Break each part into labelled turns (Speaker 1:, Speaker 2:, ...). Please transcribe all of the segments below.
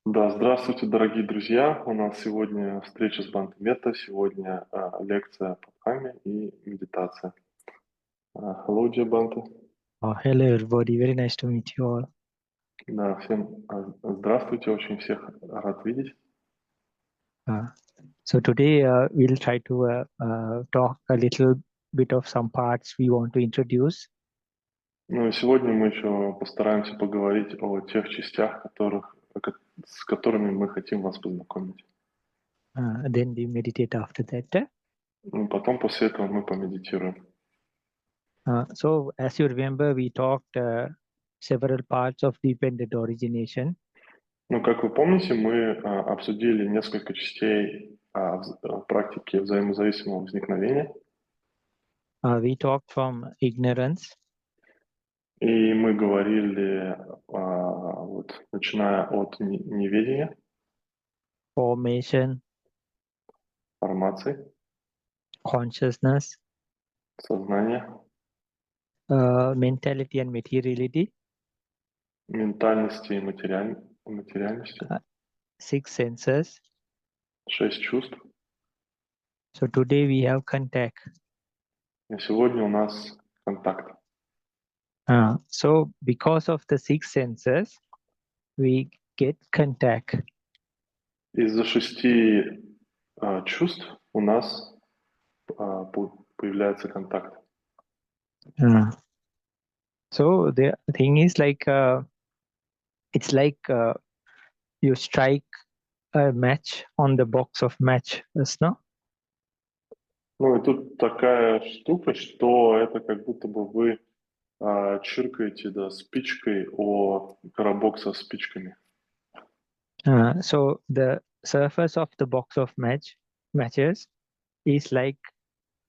Speaker 1: Да, здравствуйте, дорогие друзья. У нас сегодня встреча с Бханте Метта. Сегодня лекция по Дхамме и медитация. Hello, dear Бханте.
Speaker 2: Hello everybody, very nice to meet you all.
Speaker 1: Да, всем здравствуйте, очень всех рад видеть.
Speaker 2: So today we'll try to talk a little bit of some parts we want to introduce.
Speaker 1: Ну и сегодня мы еще постараемся поговорить о тех частях, с которыми мы хотим вас познакомить.
Speaker 2: Then we meditate after that.
Speaker 1: Ну, потом после этого мы помедитируем.
Speaker 2: So as you remember, we talked several parts of dependent origination.
Speaker 1: Ну, как вы помните, мы обсудили несколько частей практики взаимозависимого возникновения.
Speaker 2: We talked from ignorance,
Speaker 1: И мы говорили, вот, начиная от неведения,
Speaker 2: formation,
Speaker 1: формации,
Speaker 2: consciousness,
Speaker 1: сознания,
Speaker 2: mentality and materiality,
Speaker 1: ментальности и материальности,
Speaker 2: six senses.
Speaker 1: 6 чувств.
Speaker 2: So today we have contact.
Speaker 1: И сегодня у нас контакт.
Speaker 2: So because of the six senses, we get contact.
Speaker 1: Из-за 6 чувств у нас появляется контакт.
Speaker 2: So the thing is like it's like you strike a match on the box of matches, no?
Speaker 1: Ну и тут такая штука, что это как будто бы вы чиркаете, да, спичкой о коробок со спичками.
Speaker 2: So the surface of the box of matches is like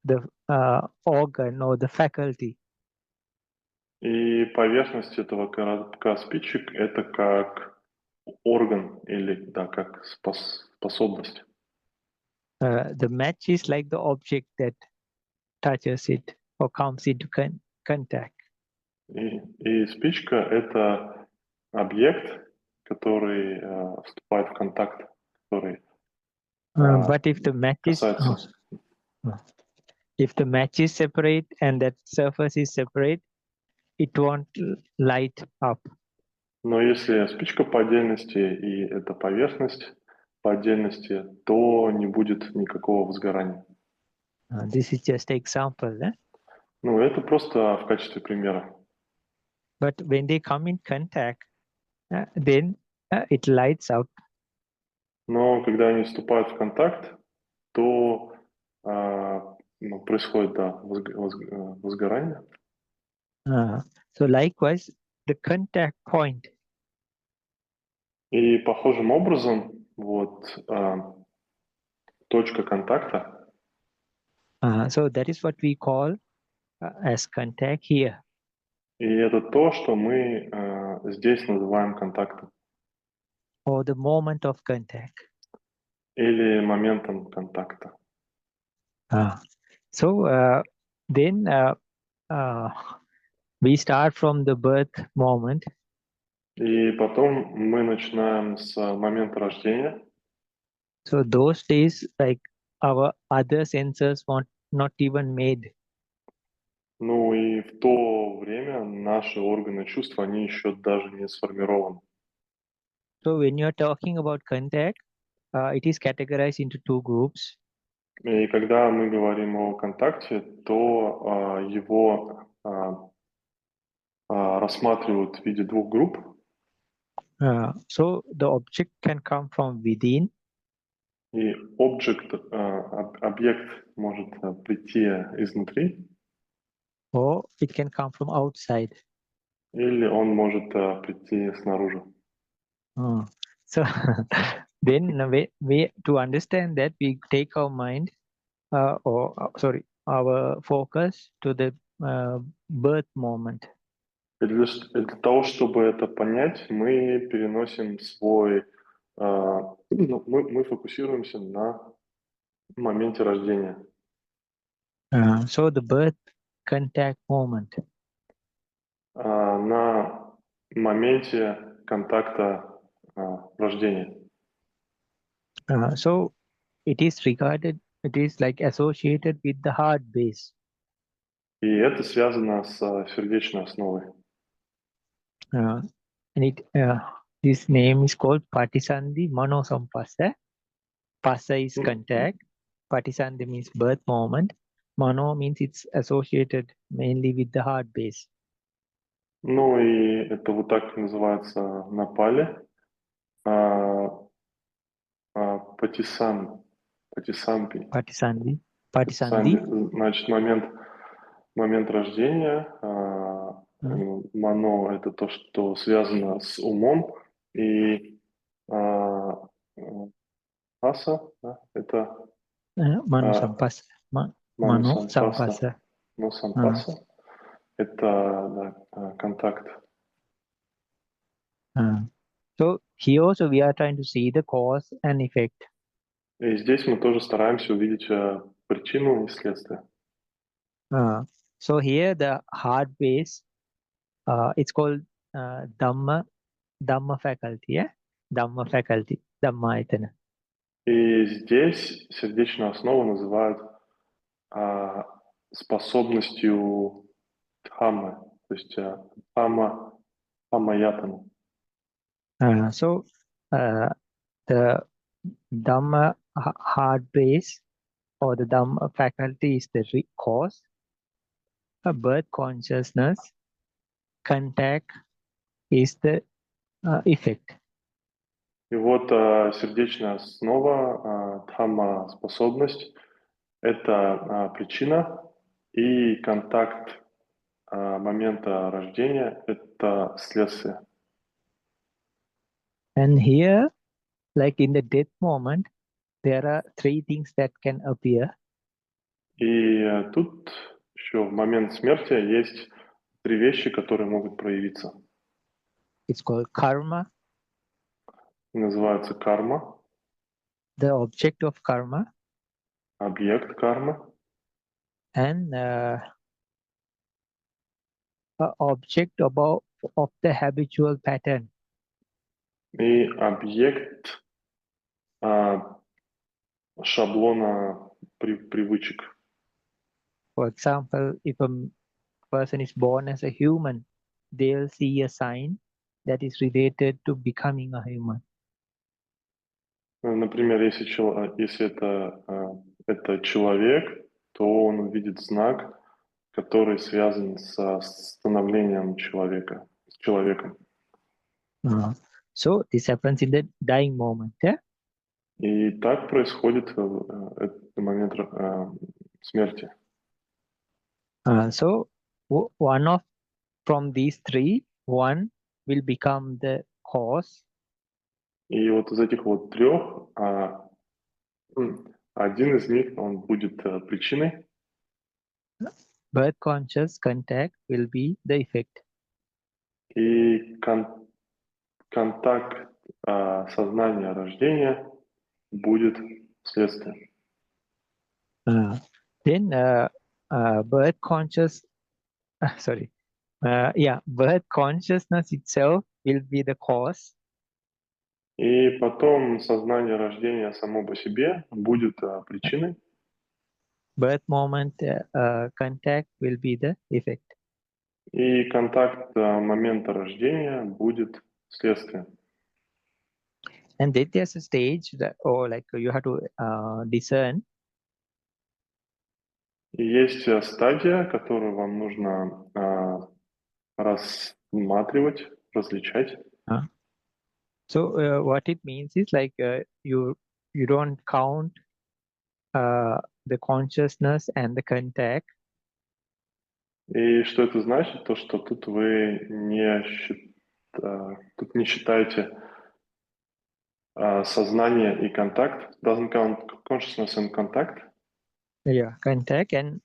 Speaker 2: the organ or the faculty.
Speaker 1: И поверхность этого коробка спичек – это как орган или, да, как способность.
Speaker 2: The match is like the object that touches it or comes into contact.
Speaker 1: И спичка – это объект, который вступает в контакт, который
Speaker 2: But if the match
Speaker 1: касается.
Speaker 2: if the match is separate and that surface is separate, it won't light up.
Speaker 1: Но если спичка по отдельности и эта поверхность по отдельности, то не будет никакого возгорания.
Speaker 2: This is just an example.
Speaker 1: Ну, это просто в качестве примера.
Speaker 2: But when they come in contact, then it lights up.
Speaker 1: Но когда они вступают в контакт, то происходит, да, возгорание.
Speaker 2: So likewise, the contact point.
Speaker 1: И похожим образом, вот, точка контакта.
Speaker 2: So that is what we call as contact here.
Speaker 1: И это то, что мы здесь называем контактом.
Speaker 2: Or the moment of contact.
Speaker 1: Или моментом контакта.
Speaker 2: So then we start from the birth moment.
Speaker 1: И потом мы начинаем с момента рождения.
Speaker 2: So those days, like our other senses were not even made.
Speaker 1: Ну и в то время наши органы чувств, они еще даже не сформированы.
Speaker 2: So when you're talking about contact, it is categorized into two groups.
Speaker 1: И когда мы говорим о контакте, то его рассматривают в виде двух групп.
Speaker 2: So the object can come from within.
Speaker 1: И объект может прийти изнутри.
Speaker 2: Or it can come from outside.
Speaker 1: Или он может прийти снаружи.
Speaker 2: So then we to understand that we take our mind our focus to the birth moment.
Speaker 1: И для того, чтобы это понять, мы переносим мы фокусируемся на моменте рождения.
Speaker 2: So the birth contact moment.
Speaker 1: На моменте контакта рождения.
Speaker 2: So it is like associated with the heart base.
Speaker 1: И это связано с сердечной основой.
Speaker 2: And this name is called Patisandhi Manosampassa. Passa is contact. Patisandhi means birth moment. Mano means it's associated mainly with the heart base.
Speaker 1: Ну и это вот так называется на пали. Патисампи.
Speaker 2: Patisandhi.
Speaker 1: Значит, момент рождения. Мано – это то, что связано с умом. И аса – это
Speaker 2: Manosampassa. Manosampassa.
Speaker 1: Сампаса – это контакт.
Speaker 2: So here also we are trying to see the cause and effect.
Speaker 1: И здесь мы тоже стараемся увидеть причину и следствие.
Speaker 2: So here the heart base, it's called Dhamma faculty, yeah? Dhamma faculty, Dhammayatana.
Speaker 1: И здесь сердечную основу называют способностью Дхаммы, то есть Дхаммаятана.
Speaker 2: So the Dhamma heart base or the Dhamma faculty is the cause. Birth consciousness, contact is the effect.
Speaker 1: И вот сердечная основа, Дхамма способность, это причина, и контакт момента рождения – это следствие.
Speaker 2: And here, like in the death moment, there are three things that can appear.
Speaker 1: И тут еще в момент смерти есть три вещи, которые могут проявиться.
Speaker 2: It's called karma,
Speaker 1: Называется карма,
Speaker 2: the object of karma,
Speaker 1: объект кармы,
Speaker 2: and object of the habitual pattern.
Speaker 1: и объект шаблона привычек.
Speaker 2: For example, if a person is born as a human, they'll see a sign that is related to becoming a human.
Speaker 1: Например, если это человек, то он увидит знак, который связан со становлением человека, с человеком.
Speaker 2: So this happens in the dying moment, yeah?
Speaker 1: И так происходит в этот момент смерти.
Speaker 2: So from these three, one will become the cause.
Speaker 1: И вот из этих вот трех один из них он будет причиной.
Speaker 2: Birth conscious contact will be the effect.
Speaker 1: И контакт сознания рождения будет следствием.
Speaker 2: Then birth conscious, birth consciousness itself will be the cause.
Speaker 1: И потом сознание рождения само по себе будет причиной.
Speaker 2: Birth moment contact will be the effect.
Speaker 1: И контакт момента рождения будет следствием.
Speaker 2: And then there's a stage that, you have to discern.
Speaker 1: И есть стадия, которую вам нужно рассматривать, различать.
Speaker 2: So what it means is you don't count the consciousness and the contact.
Speaker 1: И что это значит? То, что тут вы не считаете сознание и контакт. Doesn't count consciousness and contact.
Speaker 2: Yeah, contact, and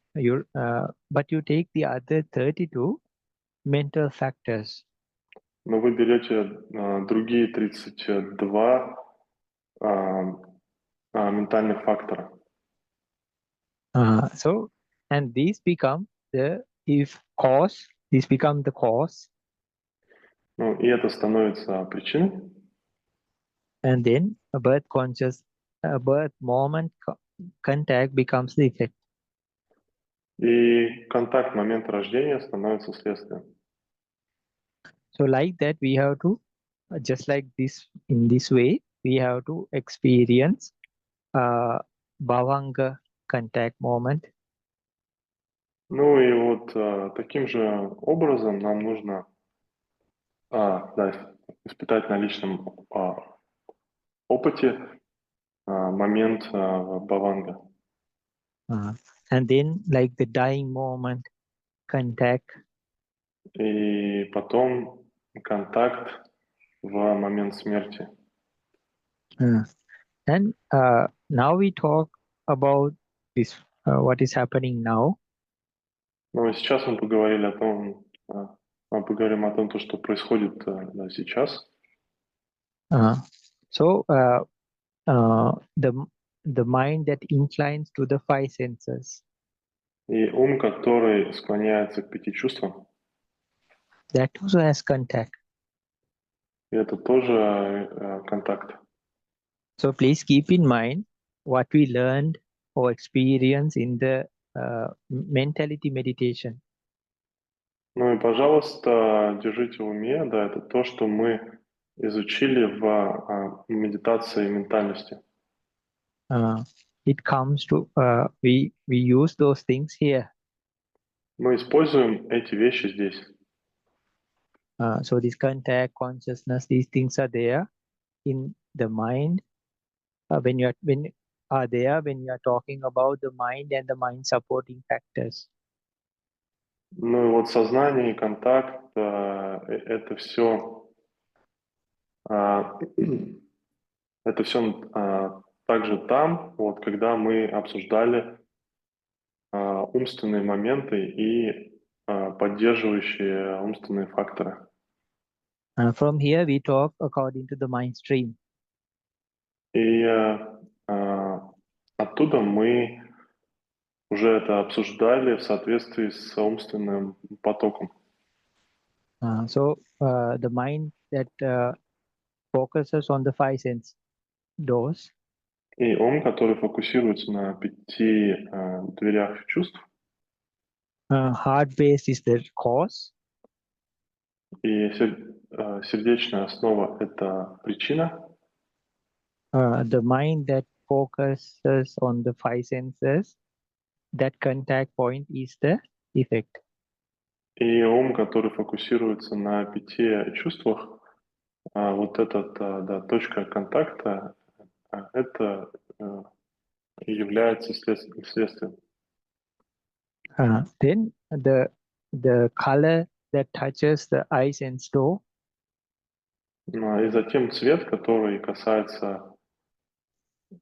Speaker 2: but you take the other 32 mental factors.
Speaker 1: Но вы берете другие 32 ментальных фактора.
Speaker 2: So, and these become the cause.
Speaker 1: Ну, и это становится причиной.
Speaker 2: and then a birth moment contact becomes the effect.
Speaker 1: И контакт момента рождения становится следствием.
Speaker 2: So like that, we have to, just like this, in this way, we have to experience bhavanga contact moment.
Speaker 1: Ну и вот таким же образом нам нужно испытать на личном опыте момент бхаванга.
Speaker 2: And then like the dying moment contact.
Speaker 1: И потом контакт в момент смерти.
Speaker 2: And now we talk about this, what is happening now.
Speaker 1: Ну, сейчас мы поговорили о том, мы поговорим о том, то, что происходит сейчас.
Speaker 2: So the mind that inclines to the five senses.
Speaker 1: И ум, который склоняется к 5 чувствам,
Speaker 2: that also has contact.
Speaker 1: и это тоже контакт.
Speaker 2: So please keep in mind what we learned or experienced in the mentality meditation.
Speaker 1: Ну и, пожалуйста, держите в уме, да, это то, что мы изучили в медитации ментальности.
Speaker 2: It comes to, we use those things here.
Speaker 1: Мы используем эти вещи здесь.
Speaker 2: So this contact, consciousness, these things are there in the mind. When you are talking about the mind and the mind supporting factors.
Speaker 1: Ну и вот сознание и контакт, это все также там, вот, когда мы обсуждали умственные моменты и поддерживающие умственные факторы.
Speaker 2: From here we talk according to the mind stream.
Speaker 1: И оттуда мы уже это обсуждали в соответствии с умственным потоком.
Speaker 2: So the mind that focuses on the five sense doors.
Speaker 1: И ум, который фокусируется на 5 дверях чувств.
Speaker 2: Heart base is the cause.
Speaker 1: И сердечная основа – это причина.
Speaker 2: The mind that focuses on the five senses, that contact point is the effect.
Speaker 1: И ум, который фокусируется на 5 чувствах, вот эта точка контакта, это является следствием.
Speaker 2: Then the color that touches the eye sense door.
Speaker 1: И затем цвет, который касается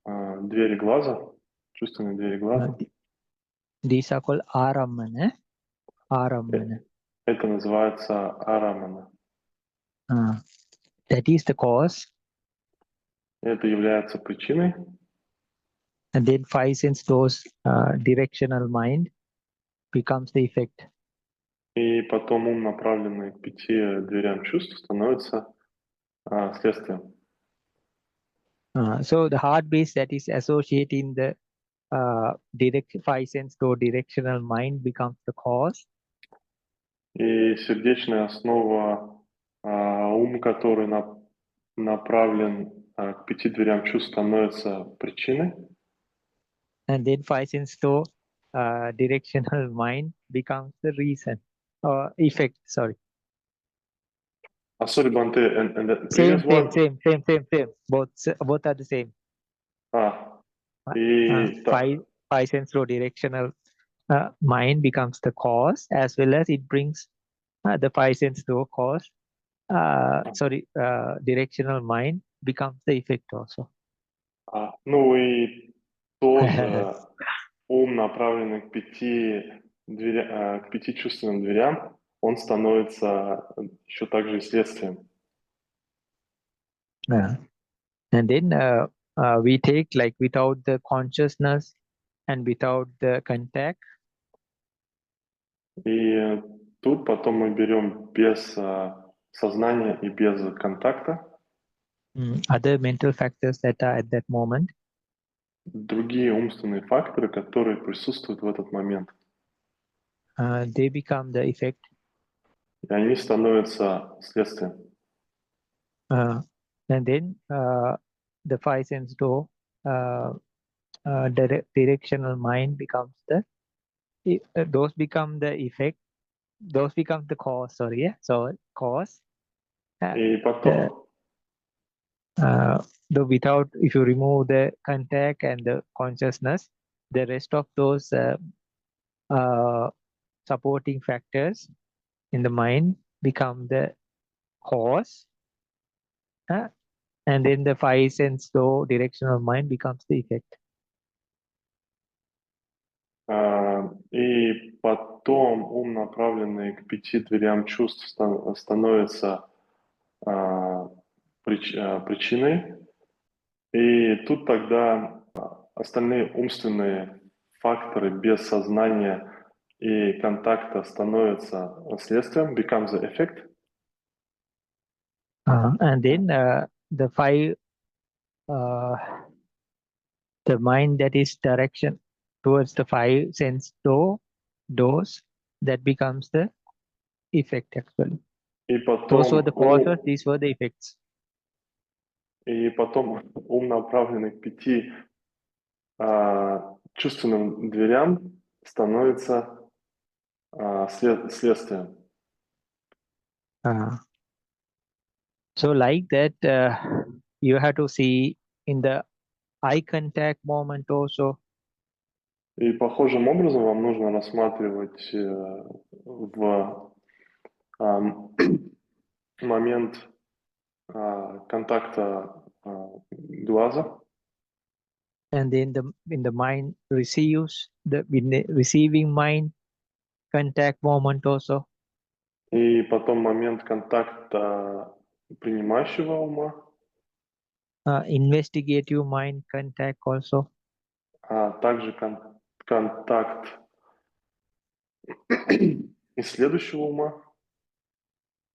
Speaker 1: двери глаза, чувственной двери глаза.
Speaker 2: These are called aramana. Aramana.
Speaker 1: Это называется арамана.
Speaker 2: That is the cause.
Speaker 1: Это является причиной.
Speaker 2: And then five sense doors, directional mind, becomes the effect.
Speaker 1: И потом ум, направленный к 5 дверям чувств, становится следствием.
Speaker 2: So the heart base that is associating the five sense door directional mind becomes the cause.
Speaker 1: И сердечная основа, ум, который направлен к 5 дверям чувств, становится причиной.
Speaker 2: And then five sense door directional mind becomes the reason or effect. Sorry.
Speaker 1: Sorry, Bhante, and the previous one?
Speaker 2: Same. Both are the same. Five sense door directional mind becomes the cause, as well as it brings the five sense door cause. Directional mind becomes the effect also.
Speaker 1: Ну и тоже ум, направленный к 5 чувственным дверям, он становится еще также и следствием.
Speaker 2: And then we take like without the consciousness and without the contact.
Speaker 1: И тут потом мы берем без сознания и без контакта.
Speaker 2: other mental factors that are at that moment,
Speaker 1: другие умственные факторы, которые присутствуют в этот момент.
Speaker 2: they become the effect.
Speaker 1: И они становятся следствием.
Speaker 2: And then the five sense door, directional mind becomes those become the effect, those become the cause, sorry, yeah? So cause.
Speaker 1: И потом,
Speaker 2: Though without, if you remove the contact and the consciousness, the rest of those supporting factors in the mind become the cause, and then the five sense door directional mind becomes the effect.
Speaker 1: и потом ум, направленный к 5 дверям чувств, становится причиной. И тут тогда остальные умственные факторы без сознания и контакта становятся следствием, becomes the effect.
Speaker 2: And then the five, the mind that is direction towards the five sense doors, that becomes the effect actually.
Speaker 1: И
Speaker 2: Those were the
Speaker 1: потом
Speaker 2: causes, these were the effects.
Speaker 1: И потом ум, направленный к 5 чувственным дверям, становится следствием.
Speaker 2: So like that, you have to see in the eye contact moment also.
Speaker 1: И похожим образом вам нужно рассматривать в момент контакта глаза.
Speaker 2: And then in the mind receives in the receiving mind contact moment also.
Speaker 1: И потом момент контакта принимающего ума.
Speaker 2: Investigative mind contact also.
Speaker 1: А также контакт исследующего ума.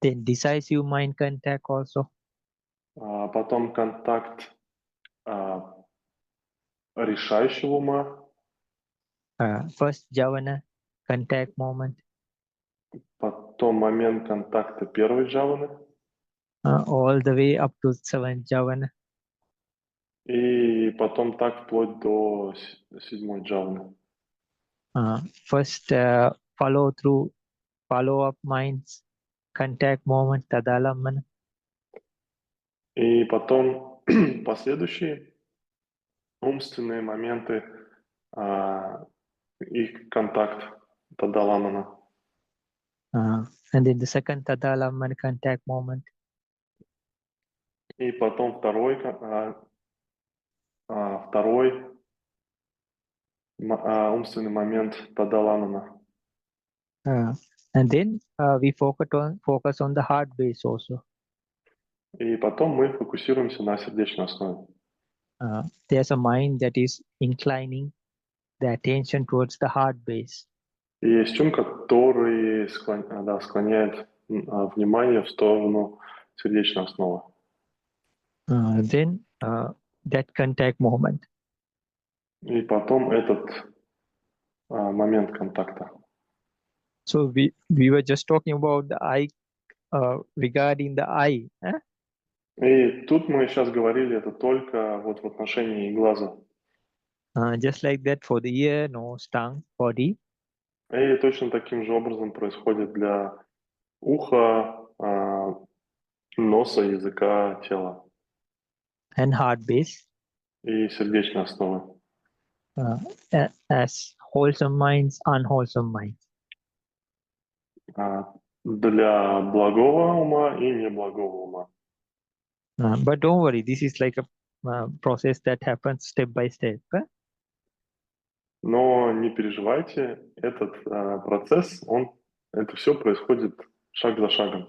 Speaker 2: Then decisive mind contact also.
Speaker 1: Потом контакт решающего ума.
Speaker 2: First jhavana contact moment.
Speaker 1: Потом момент контакта первой джаваны.
Speaker 2: All the way up to seventh jhavana.
Speaker 1: И потом так вплоть до 7-й джаваны.
Speaker 2: First follow up minds contact moment tadalamana.
Speaker 1: И потом последующие умственные моменты, их контакт тадаламана.
Speaker 2: And then the second tadalamana contact moment.
Speaker 1: И потом второй умственный момент тадаламана.
Speaker 2: And then we focus on the heart base also.
Speaker 1: И потом мы фокусируемся на сердечной основе.
Speaker 2: There's a mind that is inclining the attention towards the heart base.
Speaker 1: И есть ум, который склоняет внимание в сторону сердечной основы.
Speaker 2: Then that contact moment.
Speaker 1: И потом этот момент контакта.
Speaker 2: So we were just talking about the eye, regarding the eye.
Speaker 1: И тут мы сейчас говорили это только вот в отношении глаза.
Speaker 2: Just like that for the ear, nose, tongue, body.
Speaker 1: И точно таким же образом происходит для уха, носа, языка, тела.
Speaker 2: And heart base.
Speaker 1: И сердечной основы.
Speaker 2: As wholesome minds, unwholesome minds.
Speaker 1: Для благого ума и неблагого ума.
Speaker 2: But don't worry, this is like a process that happens step by step.
Speaker 1: Но не переживайте, этот процесс, это все происходит шаг за шагом.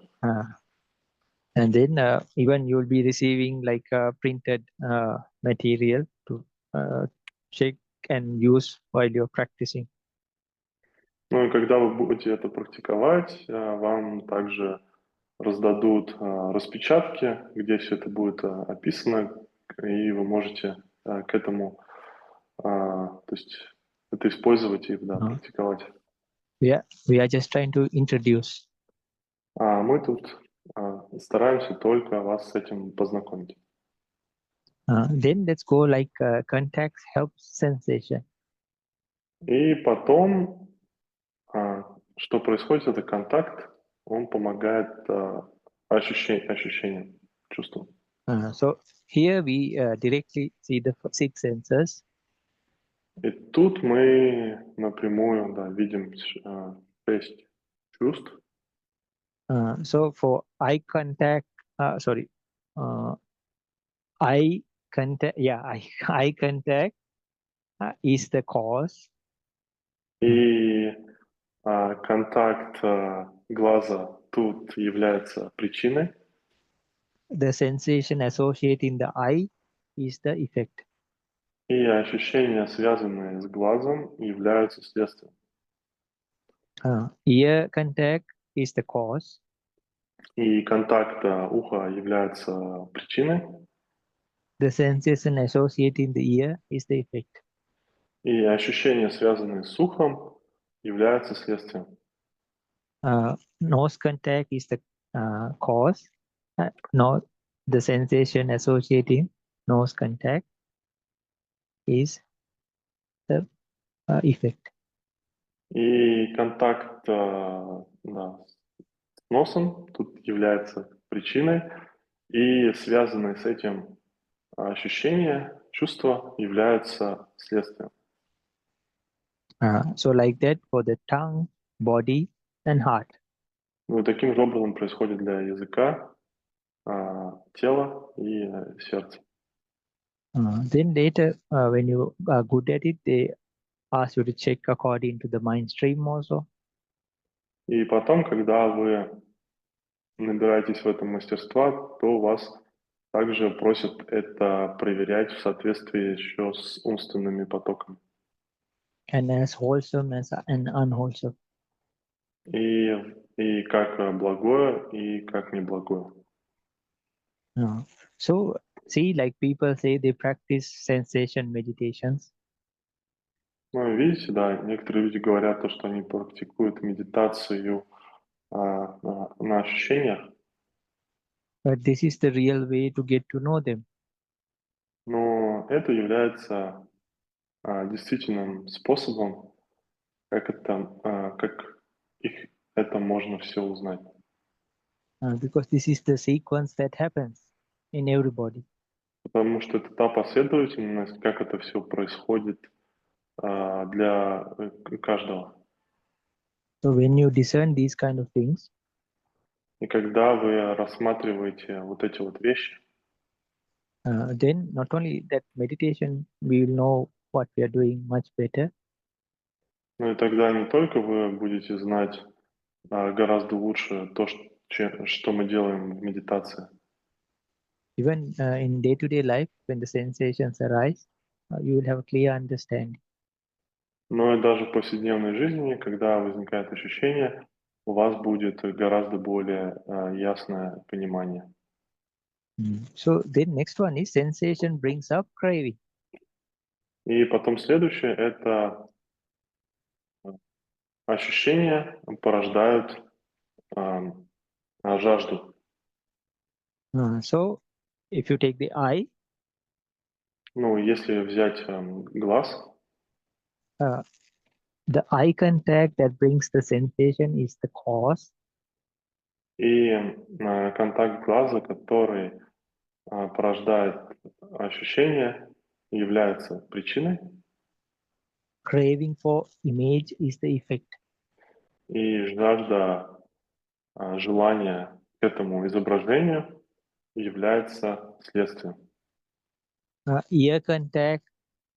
Speaker 2: And then even you'll be receiving like printed material to check and use while you're practicing.
Speaker 1: Ну и когда вы будете это практиковать, вам также раздадут распечатки, где все это будет описано, и вы можете к этому, то есть это использовать и практиковать.
Speaker 2: We are just trying to introduce.
Speaker 1: А мы тут стараемся только вас с этим познакомить.
Speaker 2: Then let's go like contact helps sensation.
Speaker 1: И потом, что происходит, это контакт, он помогает ощущениям, чувствам.
Speaker 2: So here we directly see the six senses.
Speaker 1: И тут мы напрямую видим 6 чувств.
Speaker 2: So for eye contact, eye contact, eye contact is the cause.
Speaker 1: И контакт глаза тут является причиной.
Speaker 2: The sensation associated in the eye is the effect.
Speaker 1: И ощущения, связанные с глазом, являются следствием.
Speaker 2: Ear contact is the cause.
Speaker 1: И контакт уха является причиной.
Speaker 2: The sensation associated in the ear is the effect.
Speaker 1: И ощущения, связанные с ухом, являются следствием.
Speaker 2: Nose contact is the cause. Not the sensation associated nose contact is the effect.
Speaker 1: И контакт с носом тут является причиной, и связанные с этим ощущения, чувства являются следствием.
Speaker 2: So like that for the tongue, body, and heart.
Speaker 1: Ну, и таким же образом происходит для языка, тела и сердца.
Speaker 2: Then later, when you are good at it, they ask you to check according to the mind stream also.
Speaker 1: И потом, когда вы набираетесь в этом мастерства, то вас также просят это проверять в соответствии еще с умственными потоками.
Speaker 2: And as wholesome as and unwholesome.
Speaker 1: И как благое, и как неблагое.
Speaker 2: So see, like people say they practice sensation meditations.
Speaker 1: Ну, видите, да, некоторые люди говорят то, что они практикуют медитацию на ощущениях,
Speaker 2: But this is the real way to get to know them.
Speaker 1: но это является действительным способом, как это можно все узнать.
Speaker 2: Because this is the sequence that happens in everybody.
Speaker 1: Потому что это та последовательность, как это все происходит для каждого.
Speaker 2: So when you discern these kind of things,
Speaker 1: И когда вы рассматриваете вот эти вот вещи,
Speaker 2: then not only that meditation, we will know what we are doing much better.
Speaker 1: ну и тогда не только вы будете знать гораздо лучше то, что мы делаем в медитации.
Speaker 2: Even in day-to-day life, when the sensations arise, you will have a clear understanding.
Speaker 1: Но и даже в повседневной жизни, когда возникает ощущение, у вас будет гораздо более ясное понимание.
Speaker 2: So then next one is sensation brings up craving.
Speaker 1: И потом следующее – это ощущения порождают жажду.
Speaker 2: So if you take the eye,
Speaker 1: Ну, если взять глаз,
Speaker 2: the eye contact that brings the sensation is the cause.
Speaker 1: и контакт глаза, который порождает ощущение, является причиной,
Speaker 2: Craving for image is the effect.
Speaker 1: и жажда желания к этому изображению является следствием.
Speaker 2: Ear contact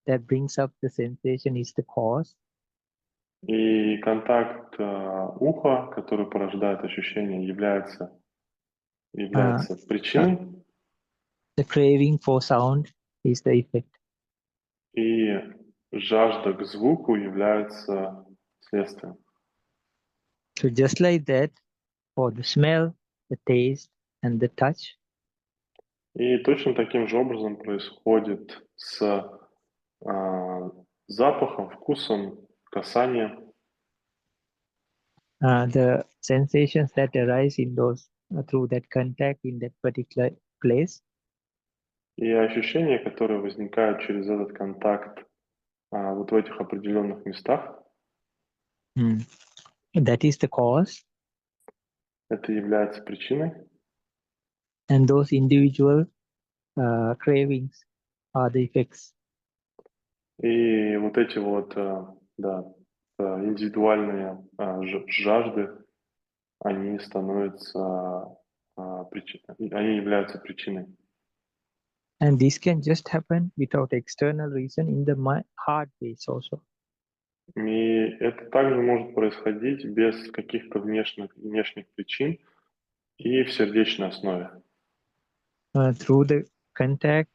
Speaker 2: that brings up the sensation is the cause.
Speaker 1: И контакт уха, который порождает ощущение, является причиной,
Speaker 2: The craving for sound is the effect.
Speaker 1: и жажда к звуку является следствием.
Speaker 2: So just like that, for the smell, the taste, and the touch.
Speaker 1: И точно таким же образом происходит с запахом, вкусом, касанием.
Speaker 2: The sensations that arise in those through that contact in that particular place.
Speaker 1: И ощущения, которые возникают через этот контакт вот в этих определенных местах,
Speaker 2: that is the cause.
Speaker 1: Это является причиной.
Speaker 2: And those individual cravings are the effects.
Speaker 1: И вот эти вот, индивидуальные жажды, они становятся они являются причиной.
Speaker 2: And this can just happen without external reason in the heart base also.
Speaker 1: И это также может происходить без каких-то внешних причин и в сердечной основе.
Speaker 2: Through the contact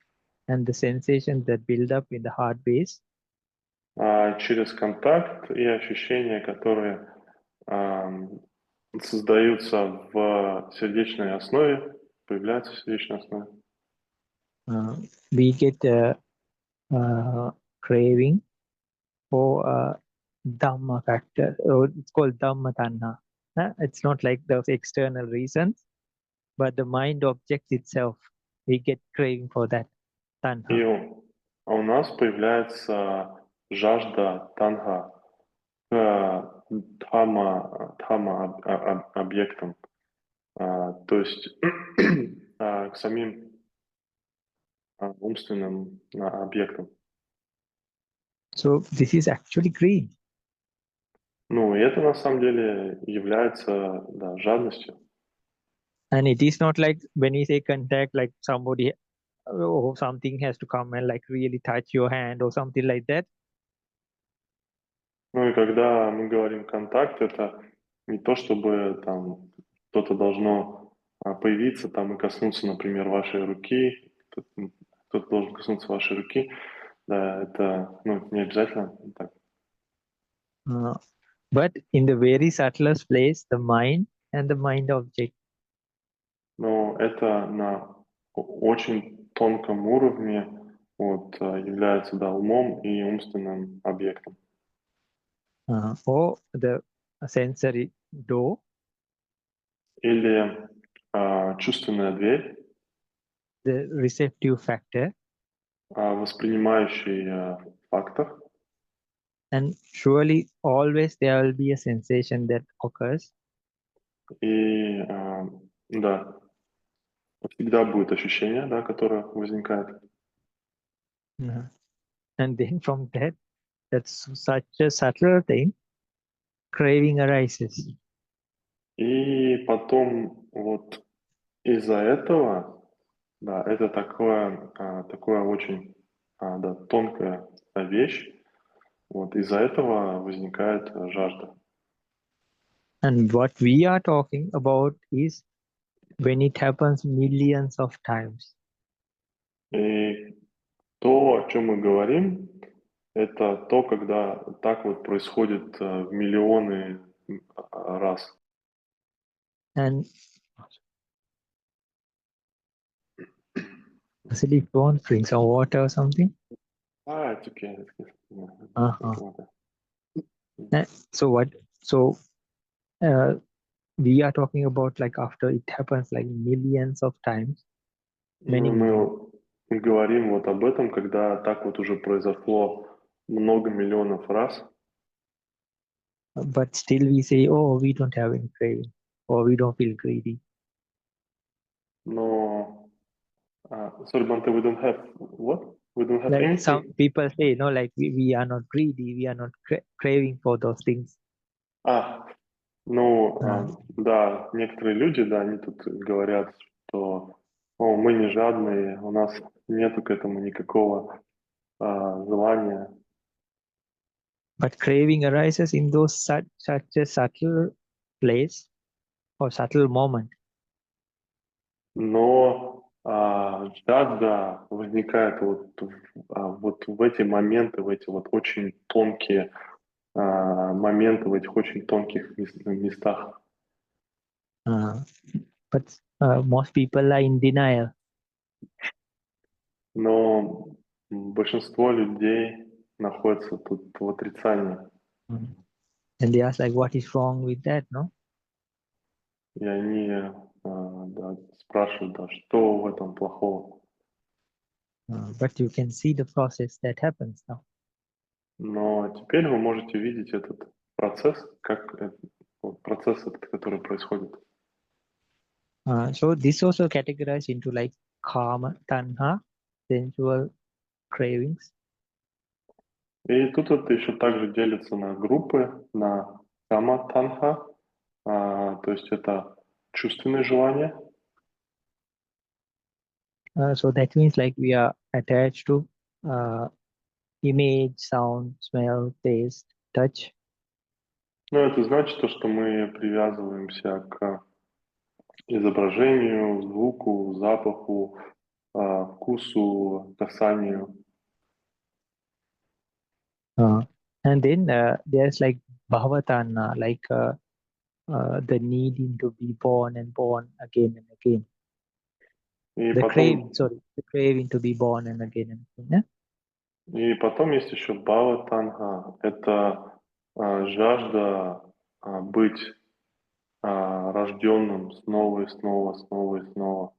Speaker 2: and the sensations that build up in the heart base.
Speaker 1: Через контакт и ощущения, которые создаются в сердечной основе, появляются в сердечной основе.
Speaker 2: We get craving for Dhamma factor, or it's called Dhamma tanha. It's not like those external reasons, but the mind object itself, we get craving for that tanha.
Speaker 1: И у нас появляется жажда танха к дхамма объектам, то есть к самим умственным объектам.
Speaker 2: So this is actually greed.
Speaker 1: Ну, и это на самом деле является жадностью.
Speaker 2: And it is not like when we say contact, like somebody or something has to come and like really touch your hand or something like that.
Speaker 1: Ну и когда мы говорим контакт, это не то, чтобы там кто-то должно появиться там и коснуться, например, вашей руки, кто-то должен коснуться вашей руки. Да, это не обязательно так.
Speaker 2: But in the very subtlest place, the mind and the mind object.
Speaker 1: Но это на очень тонком уровне является умом и умственным объектом.
Speaker 2: Or the sensory door.
Speaker 1: Или чувственная дверь.
Speaker 2: The receptive factor.
Speaker 1: Воспринимающий фактор.
Speaker 2: And surely always there will be a sensation that occurs.
Speaker 1: И всегда будет ощущение, которое возникает.
Speaker 2: And then from that's such a subtle thing, craving arises.
Speaker 1: И потом вот из-за этого, это такое очень тонкая вещь. Вот из-за этого возникает жажда.
Speaker 2: And what we are talking about is when it happens millions of times.
Speaker 1: И то, о чем мы говорим, это то, когда так вот происходит в миллионы раз.
Speaker 2: And Vasilie, if you want to drink some water or something?
Speaker 1: It's okay.
Speaker 2: So we are talking about like after it happens like millions of times.
Speaker 1: Мы говорим вот об этом, когда так вот уже произошло много миллионов раз.
Speaker 2: But still we say, oh, we don't have any craving, or we don't feel greedy.
Speaker 1: Но, sorry, Bhante, we don't have what? We don't have
Speaker 2: like
Speaker 1: anything?
Speaker 2: Some people say, no, like we are not greedy, we are not craving for those things.
Speaker 1: Да, некоторые люди, они тут говорят, что мы не жадные, у нас нету к этому никакого желания.
Speaker 2: But craving arises in those such a subtle place or subtle moment.
Speaker 1: Но жажда возникает вот в эти моменты, в эти вот очень тонкие моменты, в этих очень тонких местах.
Speaker 2: But most people are in denial.
Speaker 1: Но большинство людей находится тут в отрицании.
Speaker 2: And they ask like, what is wrong with that, no?
Speaker 1: И они да, спрашивают, да, что в этом плохого.
Speaker 2: But you can see the process that happens now.
Speaker 1: Но теперь вы можете видеть этот процесс, процесс этот, который происходит.
Speaker 2: So this also categorized into like karma, tanha, sensual cravings.
Speaker 1: И тут это еще также делится на группы, на кама танха, то есть это чувственные желания.
Speaker 2: So that means like we are attached to image, sound, smell, taste, touch.
Speaker 1: Ну, это значит то, что мы привязываемся к изображению, звуку, запаху, вкусу, касанию.
Speaker 2: And then there's like bhavatanha, like the needing to be born and born again and again.
Speaker 1: И
Speaker 2: The
Speaker 1: потом,
Speaker 2: craving, sorry, the craving to be born and again and again. Yeah?
Speaker 1: и потом есть еще бхава танха. Это жажда быть рожденным снова и снова, снова и снова.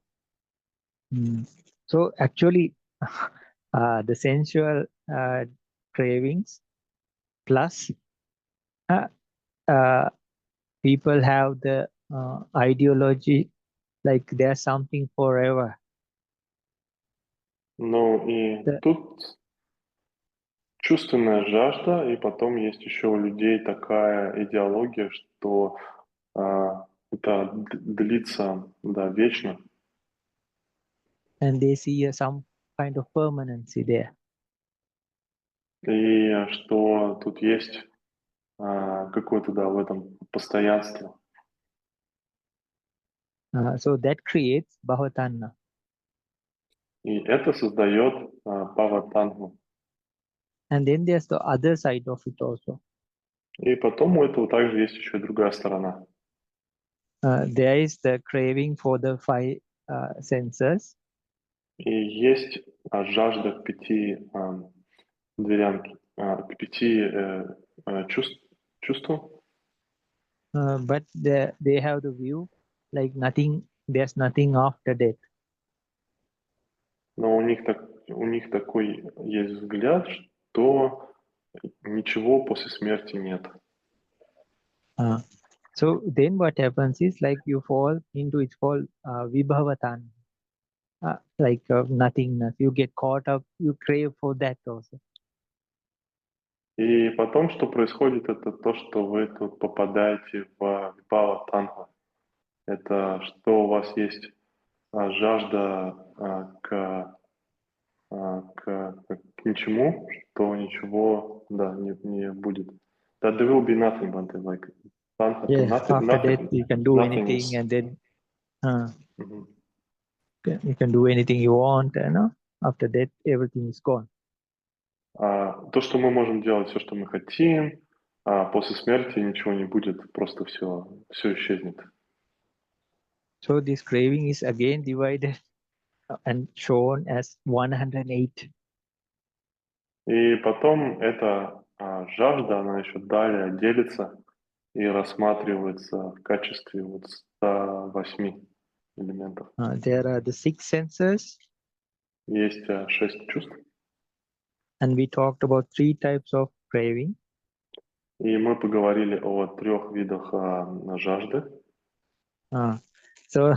Speaker 2: So actually, the sensual cravings plus people have the ideology like there's something forever.
Speaker 1: Ну и
Speaker 2: Да.
Speaker 1: тут чувственная жажда, и потом есть еще у людей такая идеология, что это длится, да, вечно.
Speaker 2: And they see some kind of permanency there.
Speaker 1: И что тут есть какое-то, да, в этом постоянство.
Speaker 2: So that creates bhavatanha.
Speaker 1: И это создает бхаватангу.
Speaker 2: And then there's the other side of it also.
Speaker 1: И потом у этого также есть еще и другая сторона.
Speaker 2: There is the craving for the five senses.
Speaker 1: И есть жажда к пяти дверям, к пяти чувствам.
Speaker 2: But they have the view like there's nothing after death.
Speaker 1: Но у них такой есть взгляд, что ничего после смерти нет.
Speaker 2: So then what happens is like you fall into it's called vibhavatan, like nothingness. You get caught up, you crave for that also.
Speaker 1: И потом, что происходит, это то, что вы тут попадаете в бхава-танха. Это что у вас есть жажда к ничему, что ничего, да, не будет. That there will be nothing, Bhante, like tanha,
Speaker 2: Yeah,
Speaker 1: nothing,
Speaker 2: after that you can do
Speaker 1: nothingness.
Speaker 2: anything, and then
Speaker 1: Мгм.
Speaker 2: you can do anything you want, and after that everything is gone.
Speaker 1: То, что мы можем делать, все, что мы хотим, после смерти ничего не будет, просто все исчезнет.
Speaker 2: So this craving is again divided and shown as 108.
Speaker 1: И потом эта жажда, она еще далее делится и рассматривается в качестве вот 108 элементов.
Speaker 2: There are the 6 senses.
Speaker 1: Есть 6 чувств.
Speaker 2: And we talked about 3 types of craving.
Speaker 1: И мы поговорили о 3 видах жажды.
Speaker 2: So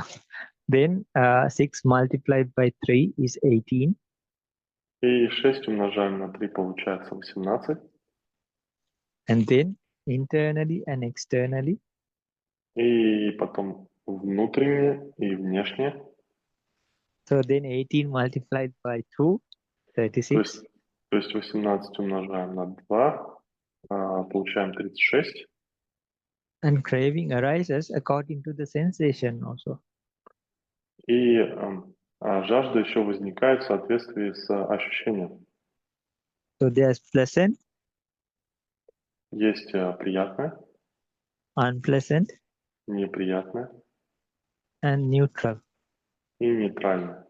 Speaker 2: then 6 multiplied by 3 is 18.
Speaker 1: И 6 умножаем на 3 получается 18.
Speaker 2: And then internally and externally.
Speaker 1: И потом внутренне и внешне.
Speaker 2: So then 18 multiplied by 2, 36.
Speaker 1: То есть 18 умножаем на 2, получаем 36.
Speaker 2: And craving arises according to the sensation also.
Speaker 1: И жажда еще возникает в соответствии с ощущением.
Speaker 2: So there's pleasant,
Speaker 1: Есть приятное,
Speaker 2: unpleasant,
Speaker 1: неприятное,
Speaker 2: and neutral
Speaker 1: и нейтральное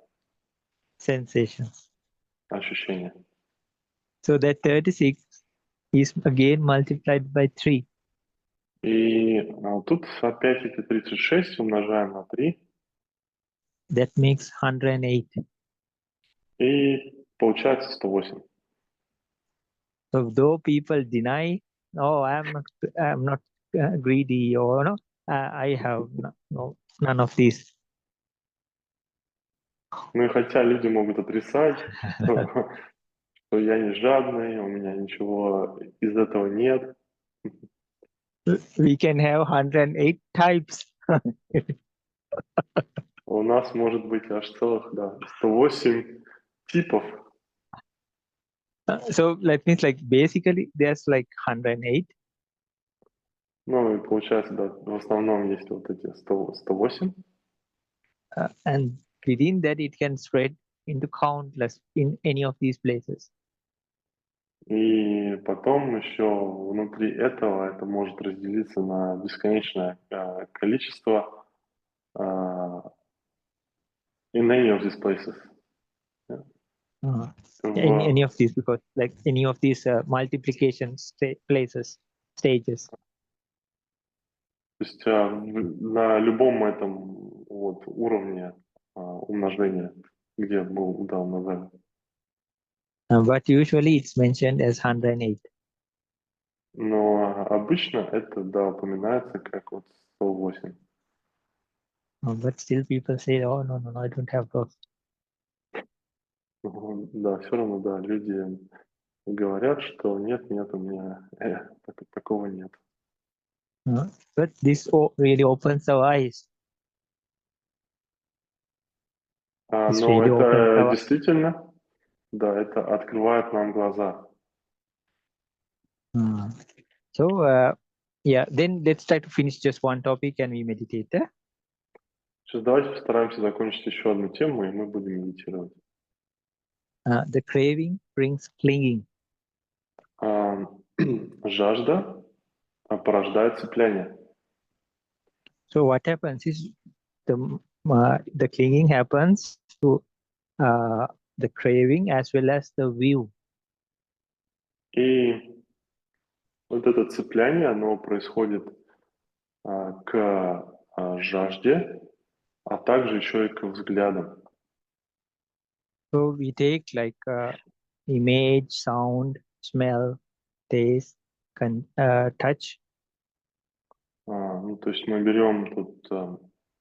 Speaker 2: sensations.
Speaker 1: ощущение.
Speaker 2: So that 36 is again multiplied by 3.
Speaker 1: И тут опять эти 36 умножаем на 3,
Speaker 2: That makes 108.
Speaker 1: и получается 108.
Speaker 2: So though people deny, oh, I'm not greedy, or no, I have none of these.
Speaker 1: Ну и хотя люди могут отрицать, что я не жадный, у меня ничего из этого нет,
Speaker 2: We can have 108 types.
Speaker 1: у нас может быть аж целых 108 типов.
Speaker 2: So that means like basically there's like 108.
Speaker 1: Ну и получается, да, в основном есть вот эти 108.
Speaker 2: And within that it can spread into countless in any of these places.
Speaker 1: И потом еще внутри этого это может разделиться на бесконечное количество in any of these places.
Speaker 2: Any of these, because like any of these multiplication places, stages.
Speaker 1: То есть на любом этом вот уровне умножения, где был умножаем.
Speaker 2: But usually it's mentioned as 108.
Speaker 1: Но обычно это, да, упоминается как вот 108.
Speaker 2: But still people say, oh, no, I don't have those.
Speaker 1: Да, все равно, да, люди говорят, что нет, у меня такого нет.
Speaker 2: But this really opens our eyes. This
Speaker 1: Но
Speaker 2: really opens
Speaker 1: это
Speaker 2: our
Speaker 1: действительно, да, это открывает нам глаза.
Speaker 2: So, yeah, then let's try to finish just one topic and we meditate.
Speaker 1: Сейчас давайте постараемся закончить еще одну тему, и мы будем медитировать.
Speaker 2: The craving brings clinging.
Speaker 1: Жажда порождает цепляние.
Speaker 2: So what happens is the clinging happens to the craving as well as the view.
Speaker 1: И вот это цепляние, оно происходит к жажде, а также еще и к взглядам.
Speaker 2: So we take like image, sound, smell, taste, touch.
Speaker 1: Ну, то есть мы берем тут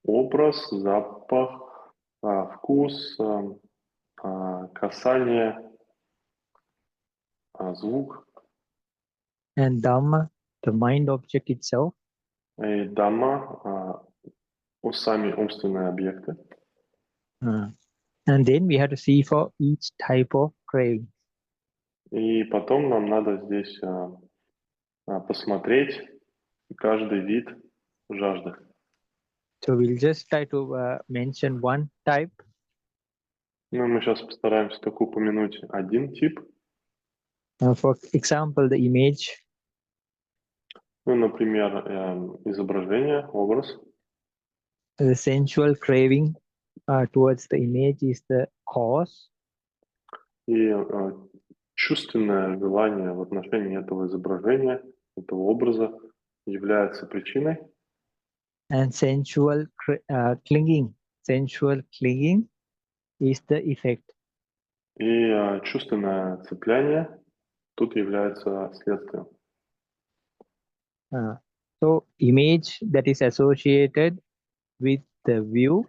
Speaker 1: образ, запах, вкус, касание, звук
Speaker 2: And Dhamma, the mind object itself.
Speaker 1: и дhamma, сами умственные объекты.
Speaker 2: And then we have to see for each type of craving.
Speaker 1: И потом нам надо здесь посмотреть каждый вид жажды.
Speaker 2: So we'll just try to mention one type.
Speaker 1: Ну, мы сейчас постараемся только упомянуть один тип.
Speaker 2: For example, the image.
Speaker 1: Ну, например, изображение, образ.
Speaker 2: The sensual craving towards the image is the cause.
Speaker 1: И чувственное желание в отношении этого изображения, этого образа является причиной.
Speaker 2: And sensual clinging is the effect.
Speaker 1: И чувственное цепляние тут является следствием.
Speaker 2: So image that is associated with the view.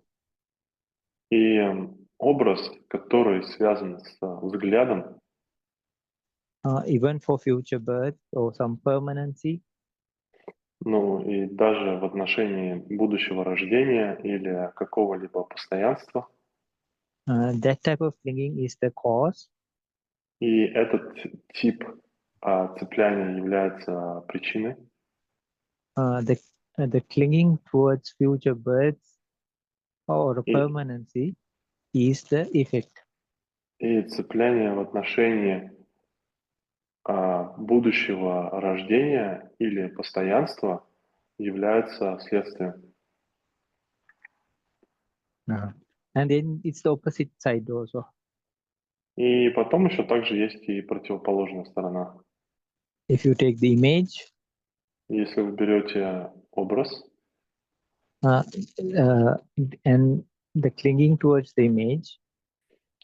Speaker 1: И образ, который связан с взглядом,
Speaker 2: even for future birth or some permanency.
Speaker 1: Ну и даже в отношении будущего рождения или какого-либо постоянства.
Speaker 2: That type of clinging is the cause.
Speaker 1: И этот тип цепляния является причиной.
Speaker 2: The clinging towards future births or permanency is the effect.
Speaker 1: И цепляние в отношении будущего рождения или постоянства является следствием.
Speaker 2: And then it's the opposite side also.
Speaker 1: И потом еще также есть и противоположная сторона.
Speaker 2: If you take the image,
Speaker 1: Если вы берете образ
Speaker 2: and the clinging towards the image,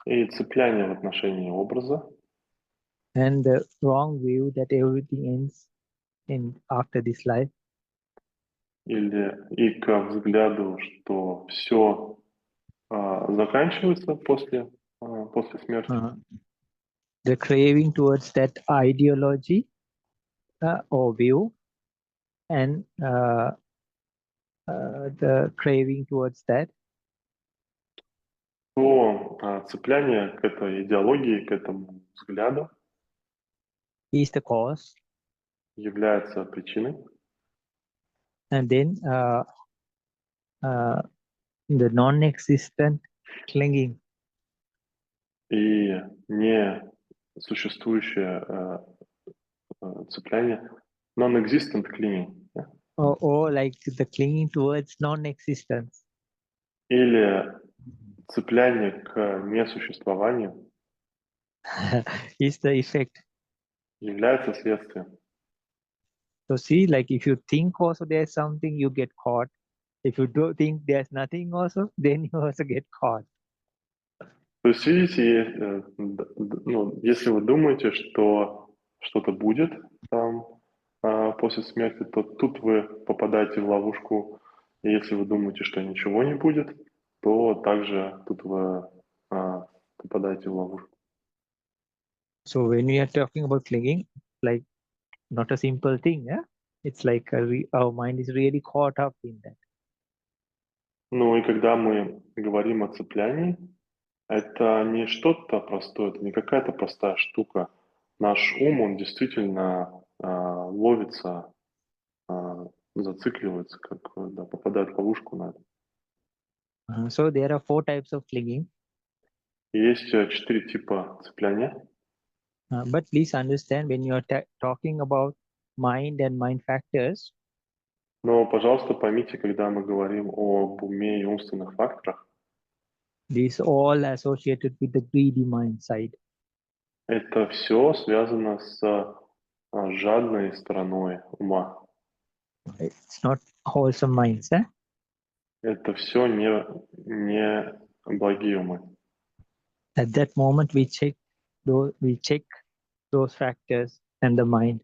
Speaker 1: и цепляние в отношении образа,
Speaker 2: and the wrong view that everything ends in after this life,
Speaker 1: и к взгляду, что все заканчивается после смерти,
Speaker 2: the craving towards that ideology or view, and the craving towards that,
Speaker 1: то цепляние к этой идеологии, к этому взгляду
Speaker 2: is the cause.
Speaker 1: является причиной.
Speaker 2: And then the non-existent clinging,
Speaker 1: И не существующее цепляние, non-existent clinging, да?
Speaker 2: or like the clinging towards non-existence,
Speaker 1: Или цепляние к несуществованию
Speaker 2: is the effect.
Speaker 1: является следствием.
Speaker 2: So see, like if you think also there's something, you get caught. If you don't think there's nothing also, then you also get caught.
Speaker 1: То есть, видите, если вы думаете, что что-то будет там после смерти, то тут вы попадаете в ловушку. И если вы думаете, что ничего не будет, то также тут вы попадаете в ловушку.
Speaker 2: So when we are talking about clinging, like not a simple thing, yeah? It's like our mind is really caught up in that.
Speaker 1: Ну и когда мы говорим о цеплянии, это не что-то простое, это не какая-то простая штука. Наш ум, он действительно ловится, зацикливается, попадает в ловушку на это.
Speaker 2: So there are 4 types of clinging.
Speaker 1: Есть 4 типа цепляния.
Speaker 2: But please understand, when you are talking about mind and mind factors,
Speaker 1: Но, пожалуйста, поймите, когда мы говорим об уме и умственных факторах,
Speaker 2: these all associated with the greedy mind side.
Speaker 1: это все связано с жадной стороной ума.
Speaker 2: It's not wholesome minds, eh?
Speaker 1: Это все не благие умы.
Speaker 2: At that moment, we check those factors and the mind.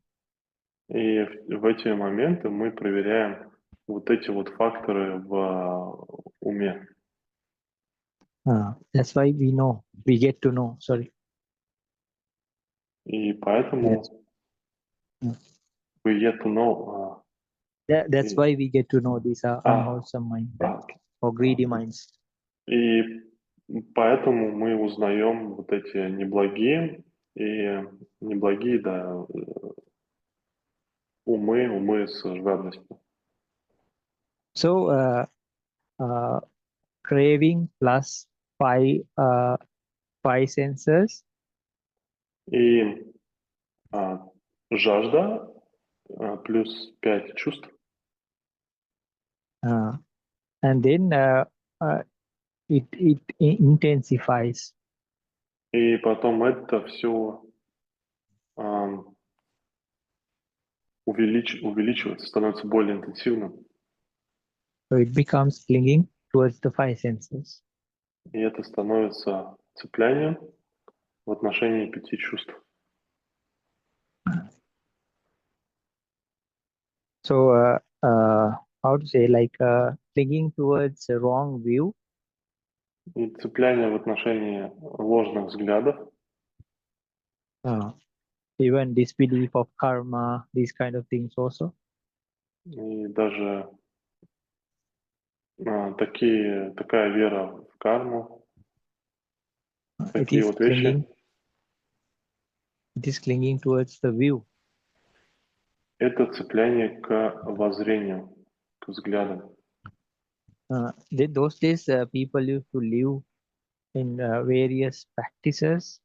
Speaker 1: И в эти моменты мы проверяем вот эти вот факторы в уме.
Speaker 2: That's why we get to know. Sorry.
Speaker 1: И поэтому we get to know.
Speaker 2: That's why we get to know these are unwholesome minds or greedy minds.
Speaker 1: И поэтому мы узнаем вот эти неблагие да, умы с жадностью.
Speaker 2: So craving plus 5 senses.
Speaker 1: И жажда плюс 5 чувств.
Speaker 2: And then it intensifies.
Speaker 1: И потом это все увеличивается, становится более интенсивным.
Speaker 2: So it becomes clinging towards the 5 senses.
Speaker 1: И это становится цеплянием в отношении 5 чувств.
Speaker 2: So how to say, like clinging towards a wrong view.
Speaker 1: И цепляние в отношении ложных взглядов.
Speaker 2: Even disbelief of karma, these kind of things also.
Speaker 1: И даже такая вера в карму, такие вот вещи.
Speaker 2: It is clinging towards the view.
Speaker 1: Это цепляние к воззрению, к взглядам.
Speaker 2: Those days, people used to live in various practices.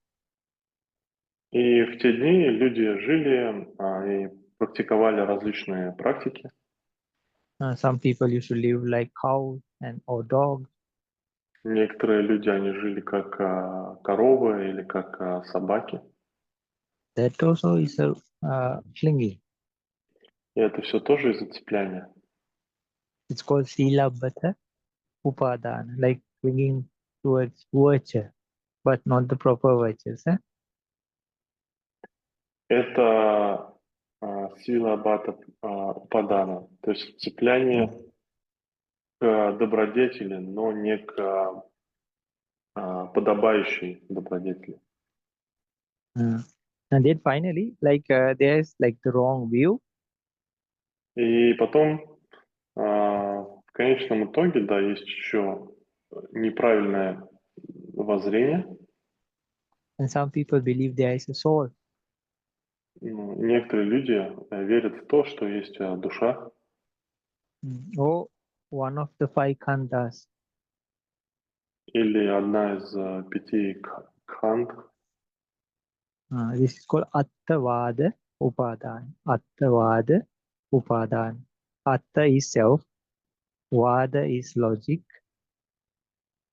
Speaker 1: И в те дни люди жили и практиковали различные практики.
Speaker 2: Some people used to live like cows or dogs.
Speaker 1: Некоторые люди, они жили как коровы или как собаки.
Speaker 2: That also is a clinging.
Speaker 1: И это все тоже из-за цепляния.
Speaker 2: It's called sila bata upadana, like clinging towards virtue, but not the proper virtues.
Speaker 1: Это сила бата упадана, то есть цепляние к добродетели, но не к подобающей добродетели.
Speaker 2: And then finally, like there's like the wrong view.
Speaker 1: И потом, в конечном итоге, да, есть еще неправильное воззрение.
Speaker 2: And some people believe there is a soul.
Speaker 1: Некоторые люди верят в то, что есть душа
Speaker 2: Or one of the five khandhas.
Speaker 1: или одна из 5 кханд.
Speaker 2: This is called attavada upadana. Attavada upadana. Atta is self. Vada is logic.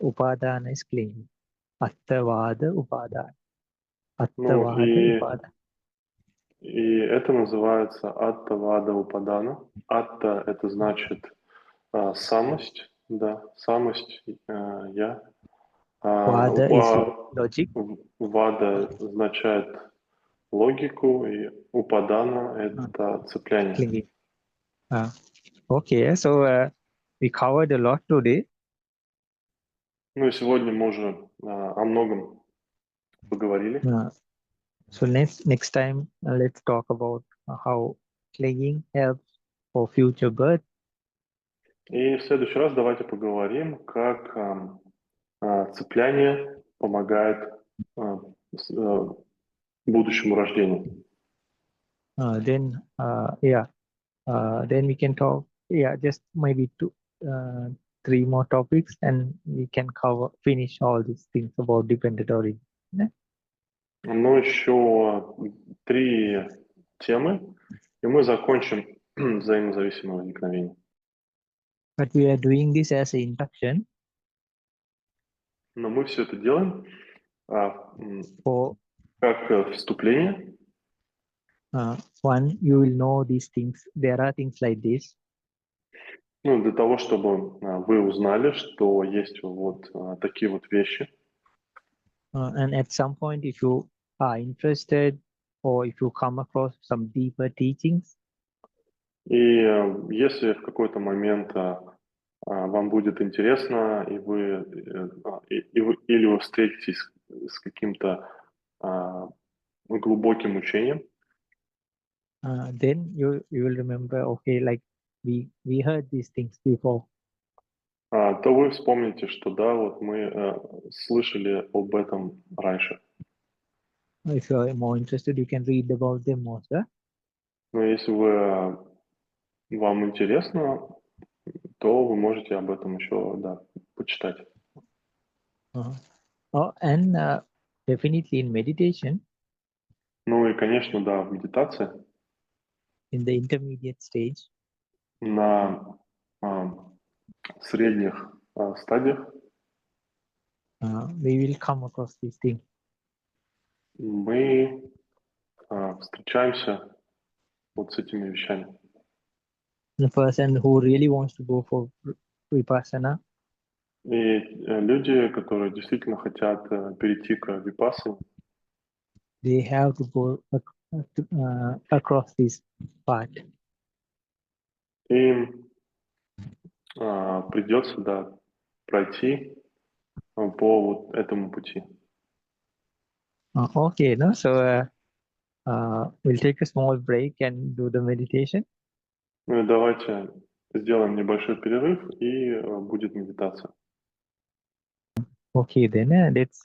Speaker 2: Upadana is clinging. Attavada upadana.
Speaker 1: Ну
Speaker 2: Attavada upadana.
Speaker 1: и это называется атта вада упадана. Атта — это значит самость, да, самость, я.
Speaker 2: Vada is logic.
Speaker 1: Вада означает логику, и упадана — это цепляние.
Speaker 2: Clinging. Okay, so we covered a lot today.
Speaker 1: Ну и сегодня мы уже о многом поговорили.
Speaker 2: So next time, let's talk about how clinging helps for future birth.
Speaker 1: И в следующий раз давайте поговорим, как цепляние помогает будущему рождению.
Speaker 2: Then we can talk. Yeah, just maybe 3 more topics, and we can finish all these things about dependent origin.
Speaker 1: Но еще 3 темы, и мы закончим взаимозависимое возникновение.
Speaker 2: But we are doing this as an induction.
Speaker 1: Но мы все это делаем
Speaker 2: For
Speaker 1: как вступление.
Speaker 2: one, you will know these things. There are things like this.
Speaker 1: Ну, для того, чтобы вы узнали, что есть вот такие вот вещи.
Speaker 2: And at some point, if you are interested, or if you come across some deeper teachings,
Speaker 1: И если в какой-то момент вам будет интересно, и вы или вы встретитесь с каким-то глубоким учением,
Speaker 2: then you will remember, okay, like we heard these things before.
Speaker 1: то вы вспомните, что да, вот мы слышали об этом раньше.
Speaker 2: If you are more interested, you can read about them also.
Speaker 1: Но если вам интересно, то вы можете об этом еще, да, почитать.
Speaker 2: And definitely in meditation,
Speaker 1: Ну и, конечно, да, в медитации
Speaker 2: in the intermediate stage,
Speaker 1: на средних стадиях
Speaker 2: we will come across these things.
Speaker 1: мы встречаемся вот с этими вещами.
Speaker 2: The person who really wants to go for vipassana,
Speaker 1: И люди, которые действительно хотят перейти к випассане,
Speaker 2: they have to go across this path.
Speaker 1: им придется, да, пройти по вот этому пути.
Speaker 2: Okay, no? So we'll take a small break and do the meditation.
Speaker 1: Ну и давайте сделаем небольшой перерыв, и будет медитация.
Speaker 2: Okay, then let's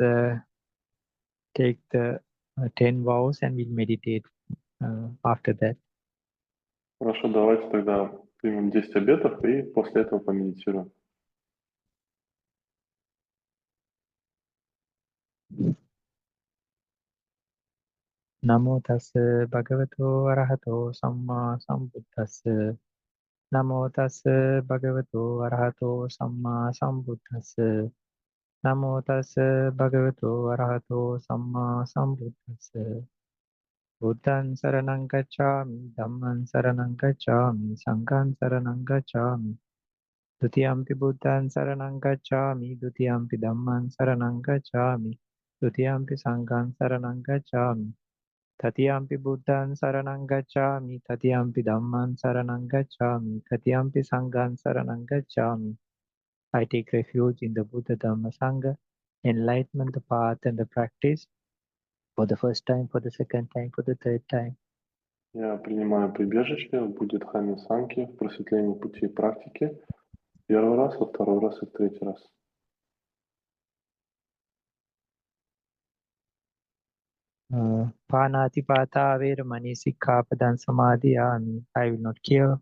Speaker 2: take the 10 vows and we'll meditate after that.
Speaker 1: Хорошо, давайте тогда примем 10 обетов и после этого помедитируем.
Speaker 2: Namo tassa bhagavato arahato samma sambuddhassa. Namo tassa bhagavato arahato samma sambuddhassa. Namo tassa bhagavato arahato samma sambuddhassa. Buddhan saranang gacchami, Dhamman saranang gacchami, Sangham saranang gacchami. Dutiyampi Buddhan saranang gacchami, Dutiyampi Dhamman saranang gacchami, Dutiyampi Sangham saranang gacchami. Tatiyampi Buddhan saranang gacchami, Tatiyampi Dhamman saranang gacchami, Tatiyampi Sangham saranang gacchami. I take refuge in the Buddha Dhamma Sangha, enlightenment, the path and the practice, for the first time, for the second time, for the third time.
Speaker 1: Я принимаю прибежище в Будде, Дхамме, Сангхе, в просветлении пути и практики. Первый раз, во второй раз и в третий раз.
Speaker 2: Panatipata Veramani Sikkhapadan Samadhiyami. I will not kill.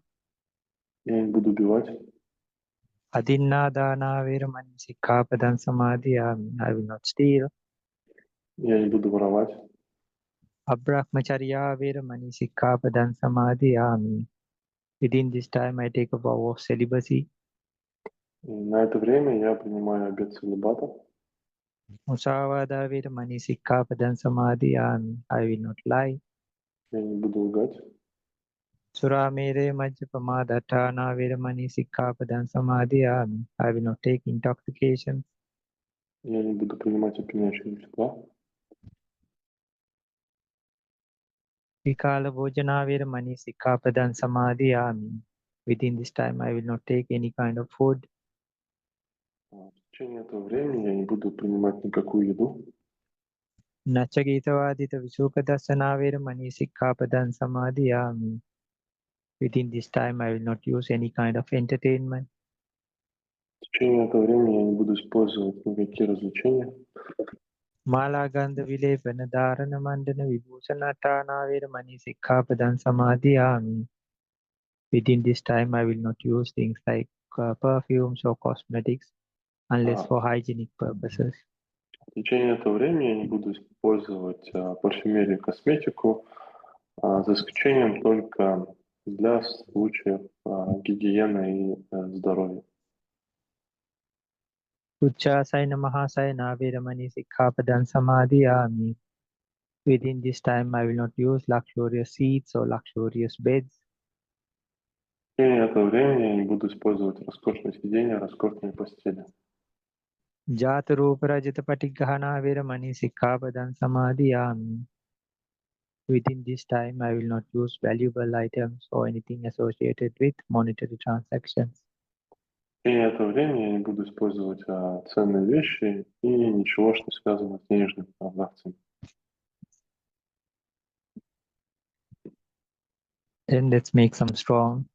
Speaker 1: Я не буду убивать.
Speaker 2: Adinnadana Veramani Sikkhapadan Samadhiyami. I will not steal.
Speaker 1: Я не буду воровать.
Speaker 2: Abrahmacharya Veramani Sikkhapadan Samadhiyami. Within this time I take a vow of celibacy.
Speaker 1: И на это время я принимаю обет целибата.
Speaker 2: Musavada Veramani Sikkhapadan Samadhiyami. I will not lie.
Speaker 1: Я не буду лгать.
Speaker 2: Suramere Majjapama Dattana Veramani Sikkhapadan Samadhiyami. I will not take intoxication.
Speaker 1: Я не буду принимать опьяняющие вещества.
Speaker 2: Vikala Bhojana Veramani Sikkhapadan Samadhiyami. Within this time I will not take any kind of food.
Speaker 1: В течение этого времени я не буду принимать никакую еду.
Speaker 2: Nachagitavadita Visukadasana Veramani Sikkhapadan Samadhiyami. Within this time I will not use any kind of entertainment.
Speaker 1: В течение этого времени я не буду использовать никакие развлечения.
Speaker 2: Mala Gandha Vilepana Dharana Mandana Vibhusanatana Veramani Sikkhapadan Samadhiyami. Within this time I will not use things like perfumes or cosmetics unless for hygienic purposes.
Speaker 1: В течение этого времени я не буду использовать парфюмерию и косметику, за исключением только для случаев гигиены и здоровья.
Speaker 2: Uchasayana Mahasayana Veramani Sikkhapadan Samadhiyami. Within this time I will not use luxurious seats or luxurious beds.
Speaker 1: В течение этого времени я не буду использовать роскошные сиденья, роскошные постели.
Speaker 2: Jatarupa Rajata Patighana Veramani Sikkhapadan Samadhiyami. Within this time I will not use valuable items or anything associated with monetary transactions.
Speaker 1: В течение этого времени я не буду использовать ценные вещи и ничего, что связано с денежными транзакциями.
Speaker 2: Then let's make some strong,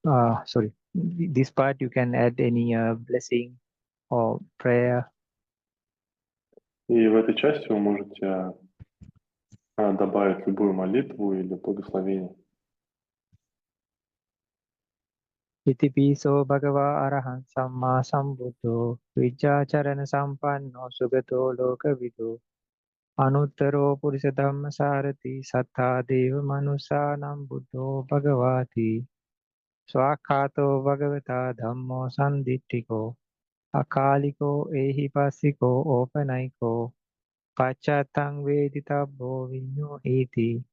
Speaker 2: this part you can add any blessing or prayer.
Speaker 1: И в этой части вы можете добавить любую молитву или благословение.
Speaker 2: Itipiso Bhagava Arahan Samma Sambuddho Vijjacharana Sampanno Sugato Lokavido Anuttaro Purisa Dhamma Sarati Sattha Deva Manusanam Buddho Bhagavati Swakhato Bhagavata Dhammo Sandittiko Akaliko Ehipassiko Opanaiko Pachatang Veditabbo Vinyo Iti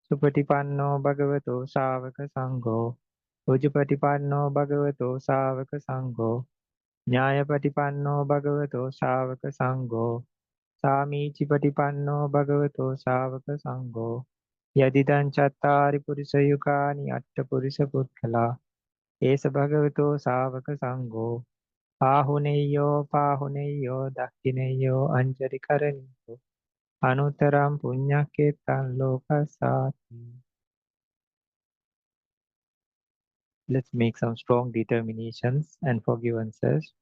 Speaker 2: Supatipanno Bhagavato Savaka Sangho Ujupatipanno Bhagavato Savaka Sangho Nyayapatipanno Bhagavato Savaka Sangho Samichipatipanno Bhagavato Savaka Sangho Yadidan Chattari Purisa Yukani Atta Purisa Putkala Esa Bhagavato Savaka Sangho Ahuneyo Pahuneyo Dakhineyo Anjari Karaniyo Anuttaram Punyaketan Lokasati. Let's make some strong determinations and forgivences.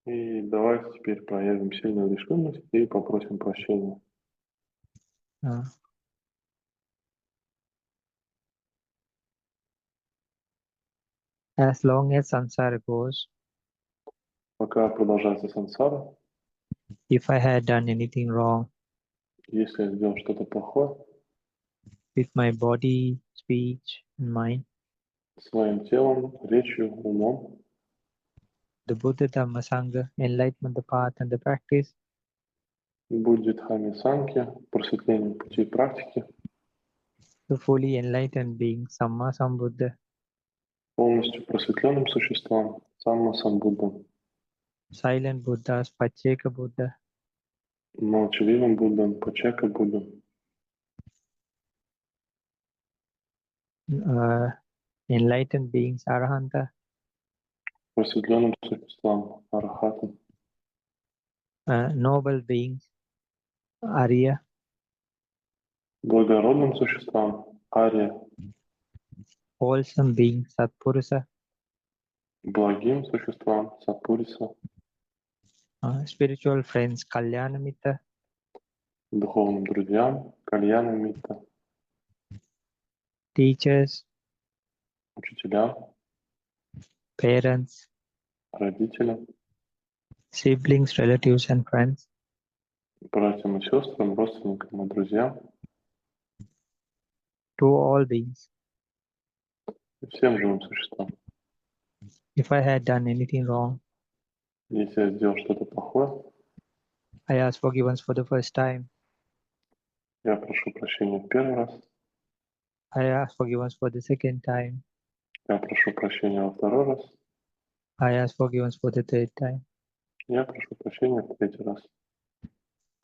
Speaker 1: И давайте теперь проявим сильную решимость и попросим прощения.
Speaker 2: As long as samsara goes,
Speaker 1: Пока продолжается сансара,
Speaker 2: if I had done anything wrong
Speaker 1: если я сделал что-то плохое
Speaker 2: with my body, speech, and mind,
Speaker 1: своим телом, речью, умом,
Speaker 2: the Buddha Dhamma Sangha, enlightenment, the path, and the practice
Speaker 1: Будде, Дхамме, Сангхе, просветление пути и практики,
Speaker 2: to fully enlightened being, Samma Sambuddha,
Speaker 1: полностью просветленным существам, Самма Самбуддам,
Speaker 2: silent Buddhas, Pacceka Buddha,
Speaker 1: молчаливым Буддам, Пачака Буддам,
Speaker 2: enlightened beings, Arahanta,
Speaker 1: просветленным существам, Арахатам,
Speaker 2: noble beings, Arya,
Speaker 1: благородным существам, Ария,
Speaker 2: wholesome beings, Satpurusa,
Speaker 1: благим существам, Сатпуриса,
Speaker 2: spiritual friends, Kalyanamitta,
Speaker 1: духовным друзьям, Кальяна Митта,
Speaker 2: teachers,
Speaker 1: учителям,
Speaker 2: parents,
Speaker 1: родителям,
Speaker 2: siblings, relatives, and friends,
Speaker 1: братьям и сестрам, родственникам и друзьям,
Speaker 2: to all beings.
Speaker 1: и всем живым существам.
Speaker 2: If I had done anything wrong,
Speaker 1: Если я сделал что-то плохое,
Speaker 2: I ask forgiveness for the first time.
Speaker 1: я прошу прощения в первый раз,
Speaker 2: I ask forgiveness for the second time.
Speaker 1: я прошу прощения во второй раз,
Speaker 2: I ask forgiveness for the third time.
Speaker 1: я прошу прощения в третий раз.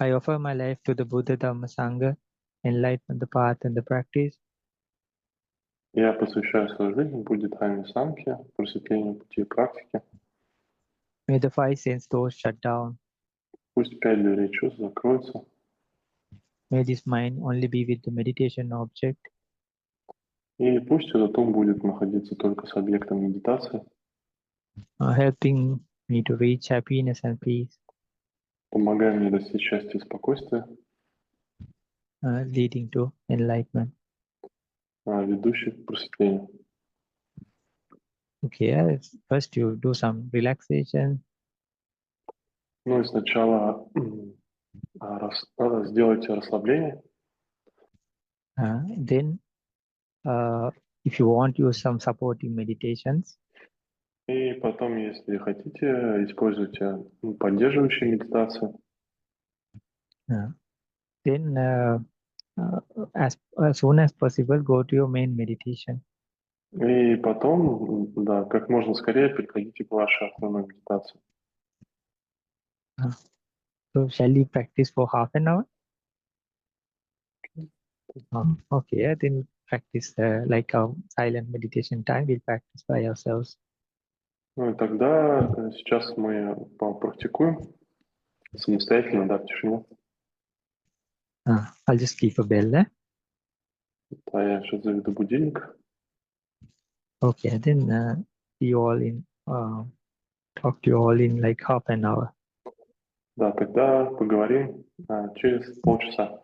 Speaker 2: I offer my life to the Buddha, Dhamma, Sangha, enlighten the path and the practice.
Speaker 1: Я посвящаю свою жизнь Будде, Дхамме, Сангхе, просветлению пути и практики.
Speaker 2: May the five sense doors shut down.
Speaker 1: Пусть 5 дверей чувств закроются,
Speaker 2: May this mind only be with the meditation object.
Speaker 1: и пусть этот ум будет находиться только с объектом медитации,
Speaker 2: Helping me to reach happiness and peace,
Speaker 1: помогая мне достичь счастья и спокойствия,
Speaker 2: leading to enlightenment.
Speaker 1: ведущий к просветлению.
Speaker 2: Okay, first you do some relaxation.
Speaker 1: Ну и сначала сделайте расслабление,
Speaker 2: Then, if you want, use some supporting meditations.
Speaker 1: и потом, если хотите, используйте поддерживающие медитации.
Speaker 2: Then, as soon as possible, go to your main meditation.
Speaker 1: И потом, да, как можно скорее переходите к вашей основной медитации.
Speaker 2: So, shall we practice for half an hour? Okay, then practice like a silent meditation time. We'll practice by ourselves.
Speaker 1: Ну и тогда сейчас мы попрактикуем самостоятельно, да, в тишине.
Speaker 2: I'll just keep a bell there.
Speaker 1: Да, я сейчас заведу будильник.
Speaker 2: Okay, then see you all in talk to you all in like half an hour.
Speaker 1: Да, тогда поговорим через полчаса.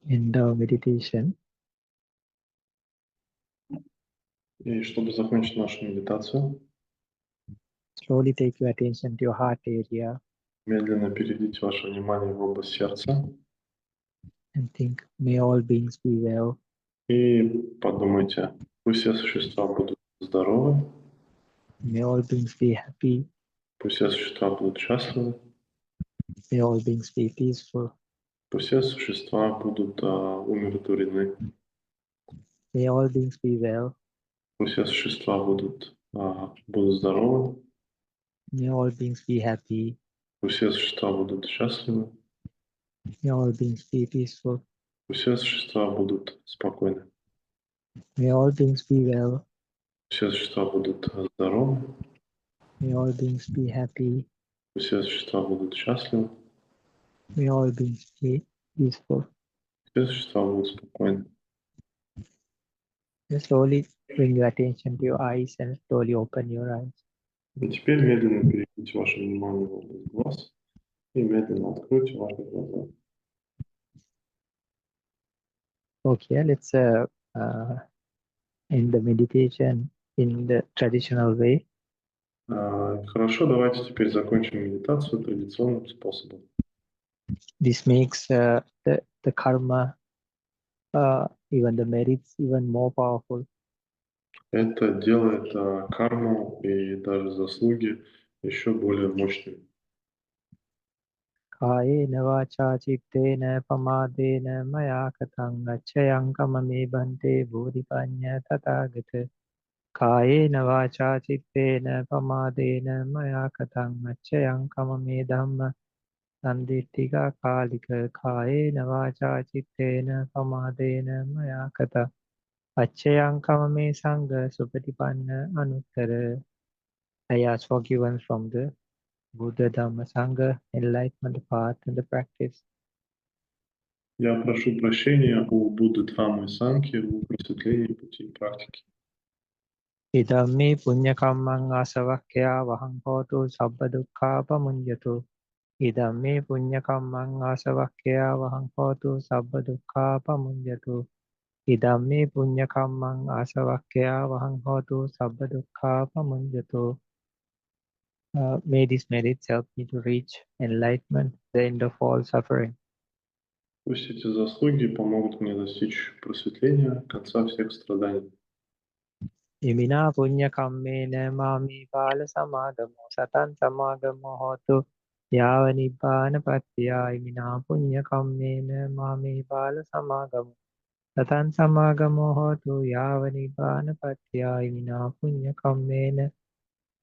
Speaker 2: end our meditation,
Speaker 1: И чтобы закончить нашу медитацию,
Speaker 2: slowly take your attention to your heart area
Speaker 1: медленно переведите ваше внимание в область сердца
Speaker 2: and think, may all beings be well,
Speaker 1: и подумайте, пусть все существа будут здоровы,
Speaker 2: may all beings be happy,
Speaker 1: пусть все существа будут счастливы,
Speaker 2: may all beings be peaceful,
Speaker 1: пусть все существа будут умиротворены,
Speaker 2: may all beings be well,
Speaker 1: пусть все существа будут здоровы,
Speaker 2: may all beings be happy,
Speaker 1: пусть все существа будут счастливы,
Speaker 2: may all beings be peaceful,
Speaker 1: пусть все существа будут спокойны,
Speaker 2: may all beings be well,
Speaker 1: все существа будут здоровы,
Speaker 2: may all beings be happy,
Speaker 1: пусть все существа будут счастливы,
Speaker 2: may all beings be peaceful.
Speaker 1: все существа будут спокойны.
Speaker 2: Just slowly bring your attention to your eyes and slowly open your eyes.
Speaker 1: И теперь медленно переведите ваше внимание в область глаз и медленно откройте ваши глаза.
Speaker 2: Okay, let's end the meditation in the traditional way.
Speaker 1: Хорошо, давайте теперь закончим медитацию традиционным способом.
Speaker 2: This makes the karma, even the merits, even more powerful.
Speaker 1: Это делает карму и даже заслуги еще более мощными.
Speaker 2: Kayena vacha cittena pamadena maya katang acchayang kamame bhante bodhipanya tathagata. Kayena vacha cittena pamadena maya katang acchayang kamame dhamma sandittika kalika. Kayena vacha cittena pamadena maya kata acchayang kamame sangha supatipanna anuttara. I ask forgiveness from the Buddha, Dhamma, Sangha, enlightenment path and the practice.
Speaker 1: Я прошу прощения у Будды, Дхаммы и Сангхе в просветлении пути и практики.
Speaker 2: Idammi punya kammang asavakya vahang hotu sabba dukkha pamunjatu. Idammi punya kammang asavakya vahang hotu sabba dukkha pamunjatu. Idammi punya kammang asavakya vahang hotu sabba dukkha pamunjatu. May these merits help me to reach enlightenment, the end of all suffering.
Speaker 1: Пусть эти заслуги помогут мне достичь просветления, конца всех страданий.
Speaker 2: Imina punya kammena mami pala samagamo satan samagamo hotu yava nibbana pattiya. Imina punya kammena mami pala samagamo satan samagamo hotu yava nibbana pattiya. Imina punya kammena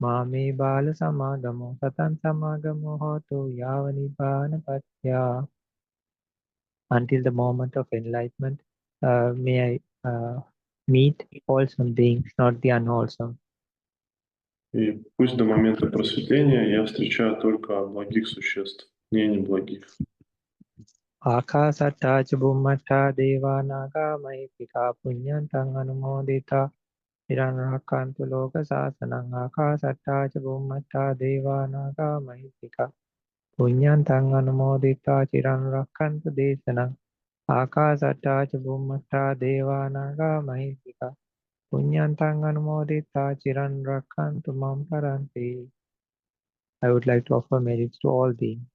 Speaker 2: mami pala samagamo satan samagamo hotu yava nibbana pattiya. Until the moment of enlightenment, may I meet wholesome beings, not the unwholesome.
Speaker 1: И пусть до момента просветления я встречаю только благих существ, не неблагих.
Speaker 2: Akasatta ca bummata devanaga mahipika punyantang anumodita Iran rakantu loka sasanang. Akasatta ca bummata devanaga mahipika punyantang anumodita Chiran rakantu desanang. Akasatta ca bummata devanaga mahipika punyantang anumodita Chiran rakantu mam paranti. I would like to offer merits to all beings.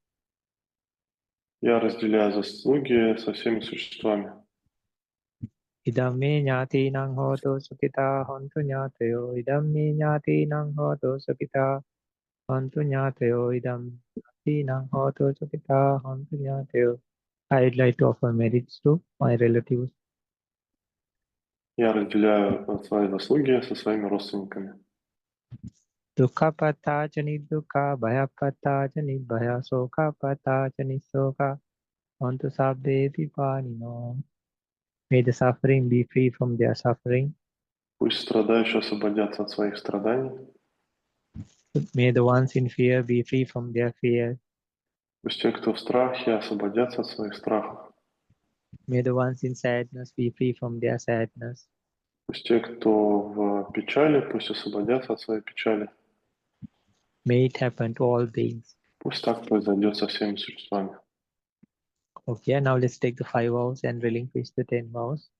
Speaker 1: Я разделяю заслуги со всеми существами.
Speaker 2: Idammi ñātīnaṁ hotu sukitā hontu ñātayo. Idammi ñātīnaṁ hotu sukitā hontu ñātayo. Idammi ñātīnaṁ hotu sukitā hontu ñātayo. I'd like to offer merits to my relatives.
Speaker 1: Я разделяю свои заслуги со своими родственниками.
Speaker 2: Dukkhapattā ca niddukkhā bhayapattā ca nibbhaya sokapattā ca nissoka hontu sabbe pipānino. May the suffering be free from their suffering.
Speaker 1: Пусть страдающие освободятся от своих страданий.
Speaker 2: May the ones in fear be free from their fear.
Speaker 1: Пусть те, кто в страхе, освободятся от своих страхов.
Speaker 2: May the ones in sadness be free from their sadness.
Speaker 1: Пусть те, кто в печали, пусть освободятся от своей печали.
Speaker 2: May it happen to all beings.
Speaker 1: Пусть так произойдет со всеми существами.
Speaker 2: Okay, now let's take the 5 vows and relinquish the 10 vows.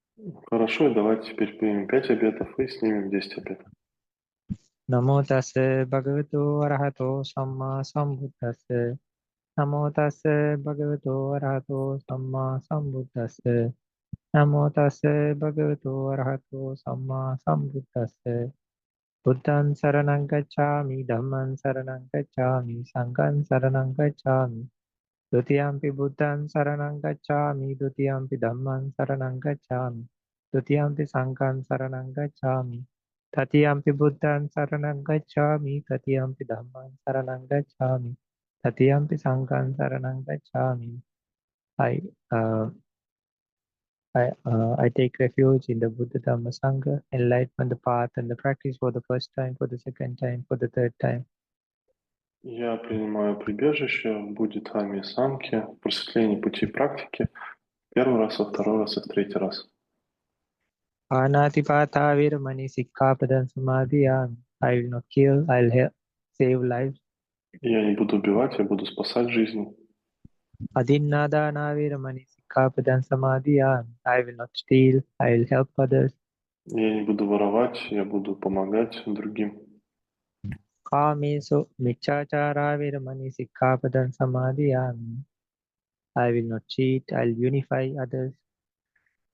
Speaker 1: Хорошо, давайте теперь примем 5 обетов и снимем 10 обетов.
Speaker 2: Namo tassa bhagavato arahato samma sambuddhassa. Namo tassa bhagavato arahato samma sambuddhassa. Namo tassa bhagavato arahato samma sambuddhassa. Buddhan saranang gacchami, Dhamman saranang gacchami, Sangham saranang gacchami. Dutiyampi Buddhan saranang gacchami, Dutiyampi Dhamman saranang gacchami, Dutiyampi Sangham saranang gacchami. Tatiyampi Buddhan saranang gacchami, Tatiyampi Dhamman saranang gacchami, Tatiyampi Sangham saranang gacchami. I take refuge in the Buddha Dhamma Sangha, enlightenment, the path and the practice for the first time, for the second time, for the third time.
Speaker 1: Я принимаю прибежище в Будде, Дхамме и Сангхе, в просветлении пути практики, первый раз, во второй раз и в третий раз.
Speaker 2: Anatipata viramani sikkhapadam samadhiyami. I will not kill, I'll help save lives.
Speaker 1: Я не буду убивать, я буду спасать жизни.
Speaker 2: Adinnadana viramani sikkhapadam samadhiyami. I will not steal, I'll help others.
Speaker 1: Я не буду воровать, я буду помогать другим.
Speaker 2: Kamesu miccachara viramani sikkhapadam samadhiyami. I will not cheat, I'll unify others.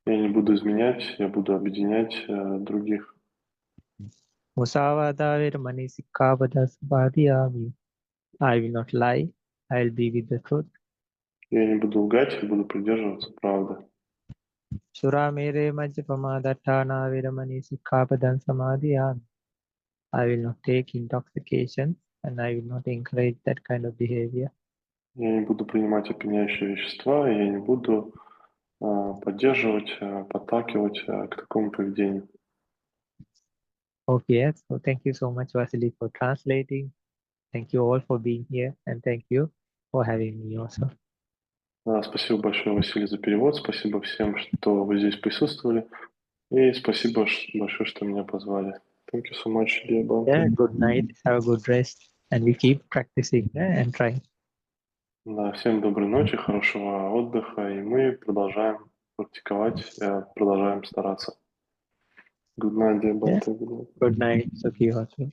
Speaker 1: Я не буду изменять, я буду объединять других.
Speaker 2: Musavada viramani sikkhapadam samadhiyami. I will not lie, I'll be with the truth.
Speaker 1: Я не буду лгать, я буду придерживаться правды.
Speaker 2: Sura mere majjapama dattana viramani sikkhapadam samadhiyami. I will not take intoxication and I will not encourage that kind of behavior.
Speaker 1: Я не буду принимать опьяняющие вещества, и я не буду поддерживать, подталкивать к такому поведению.
Speaker 2: Okay, so thank you so much, Vasily, for translating. Thank you all for being here and thank you for having me also.
Speaker 1: Спасибо большое, Василий, за перевод. Спасибо всем, что вы здесь присутствовали. И спасибо большое, что меня позвали. Thank you so much, dear Bhante.
Speaker 2: Yeah, good night. Have a good rest. And we keep practicing and trying.
Speaker 1: Да, всем доброй ночи, хорошего отдыха. И мы продолжаем практиковать, продолжаем стараться. Good night, dear Bhante.
Speaker 2: Good night. Sukhi Hotu.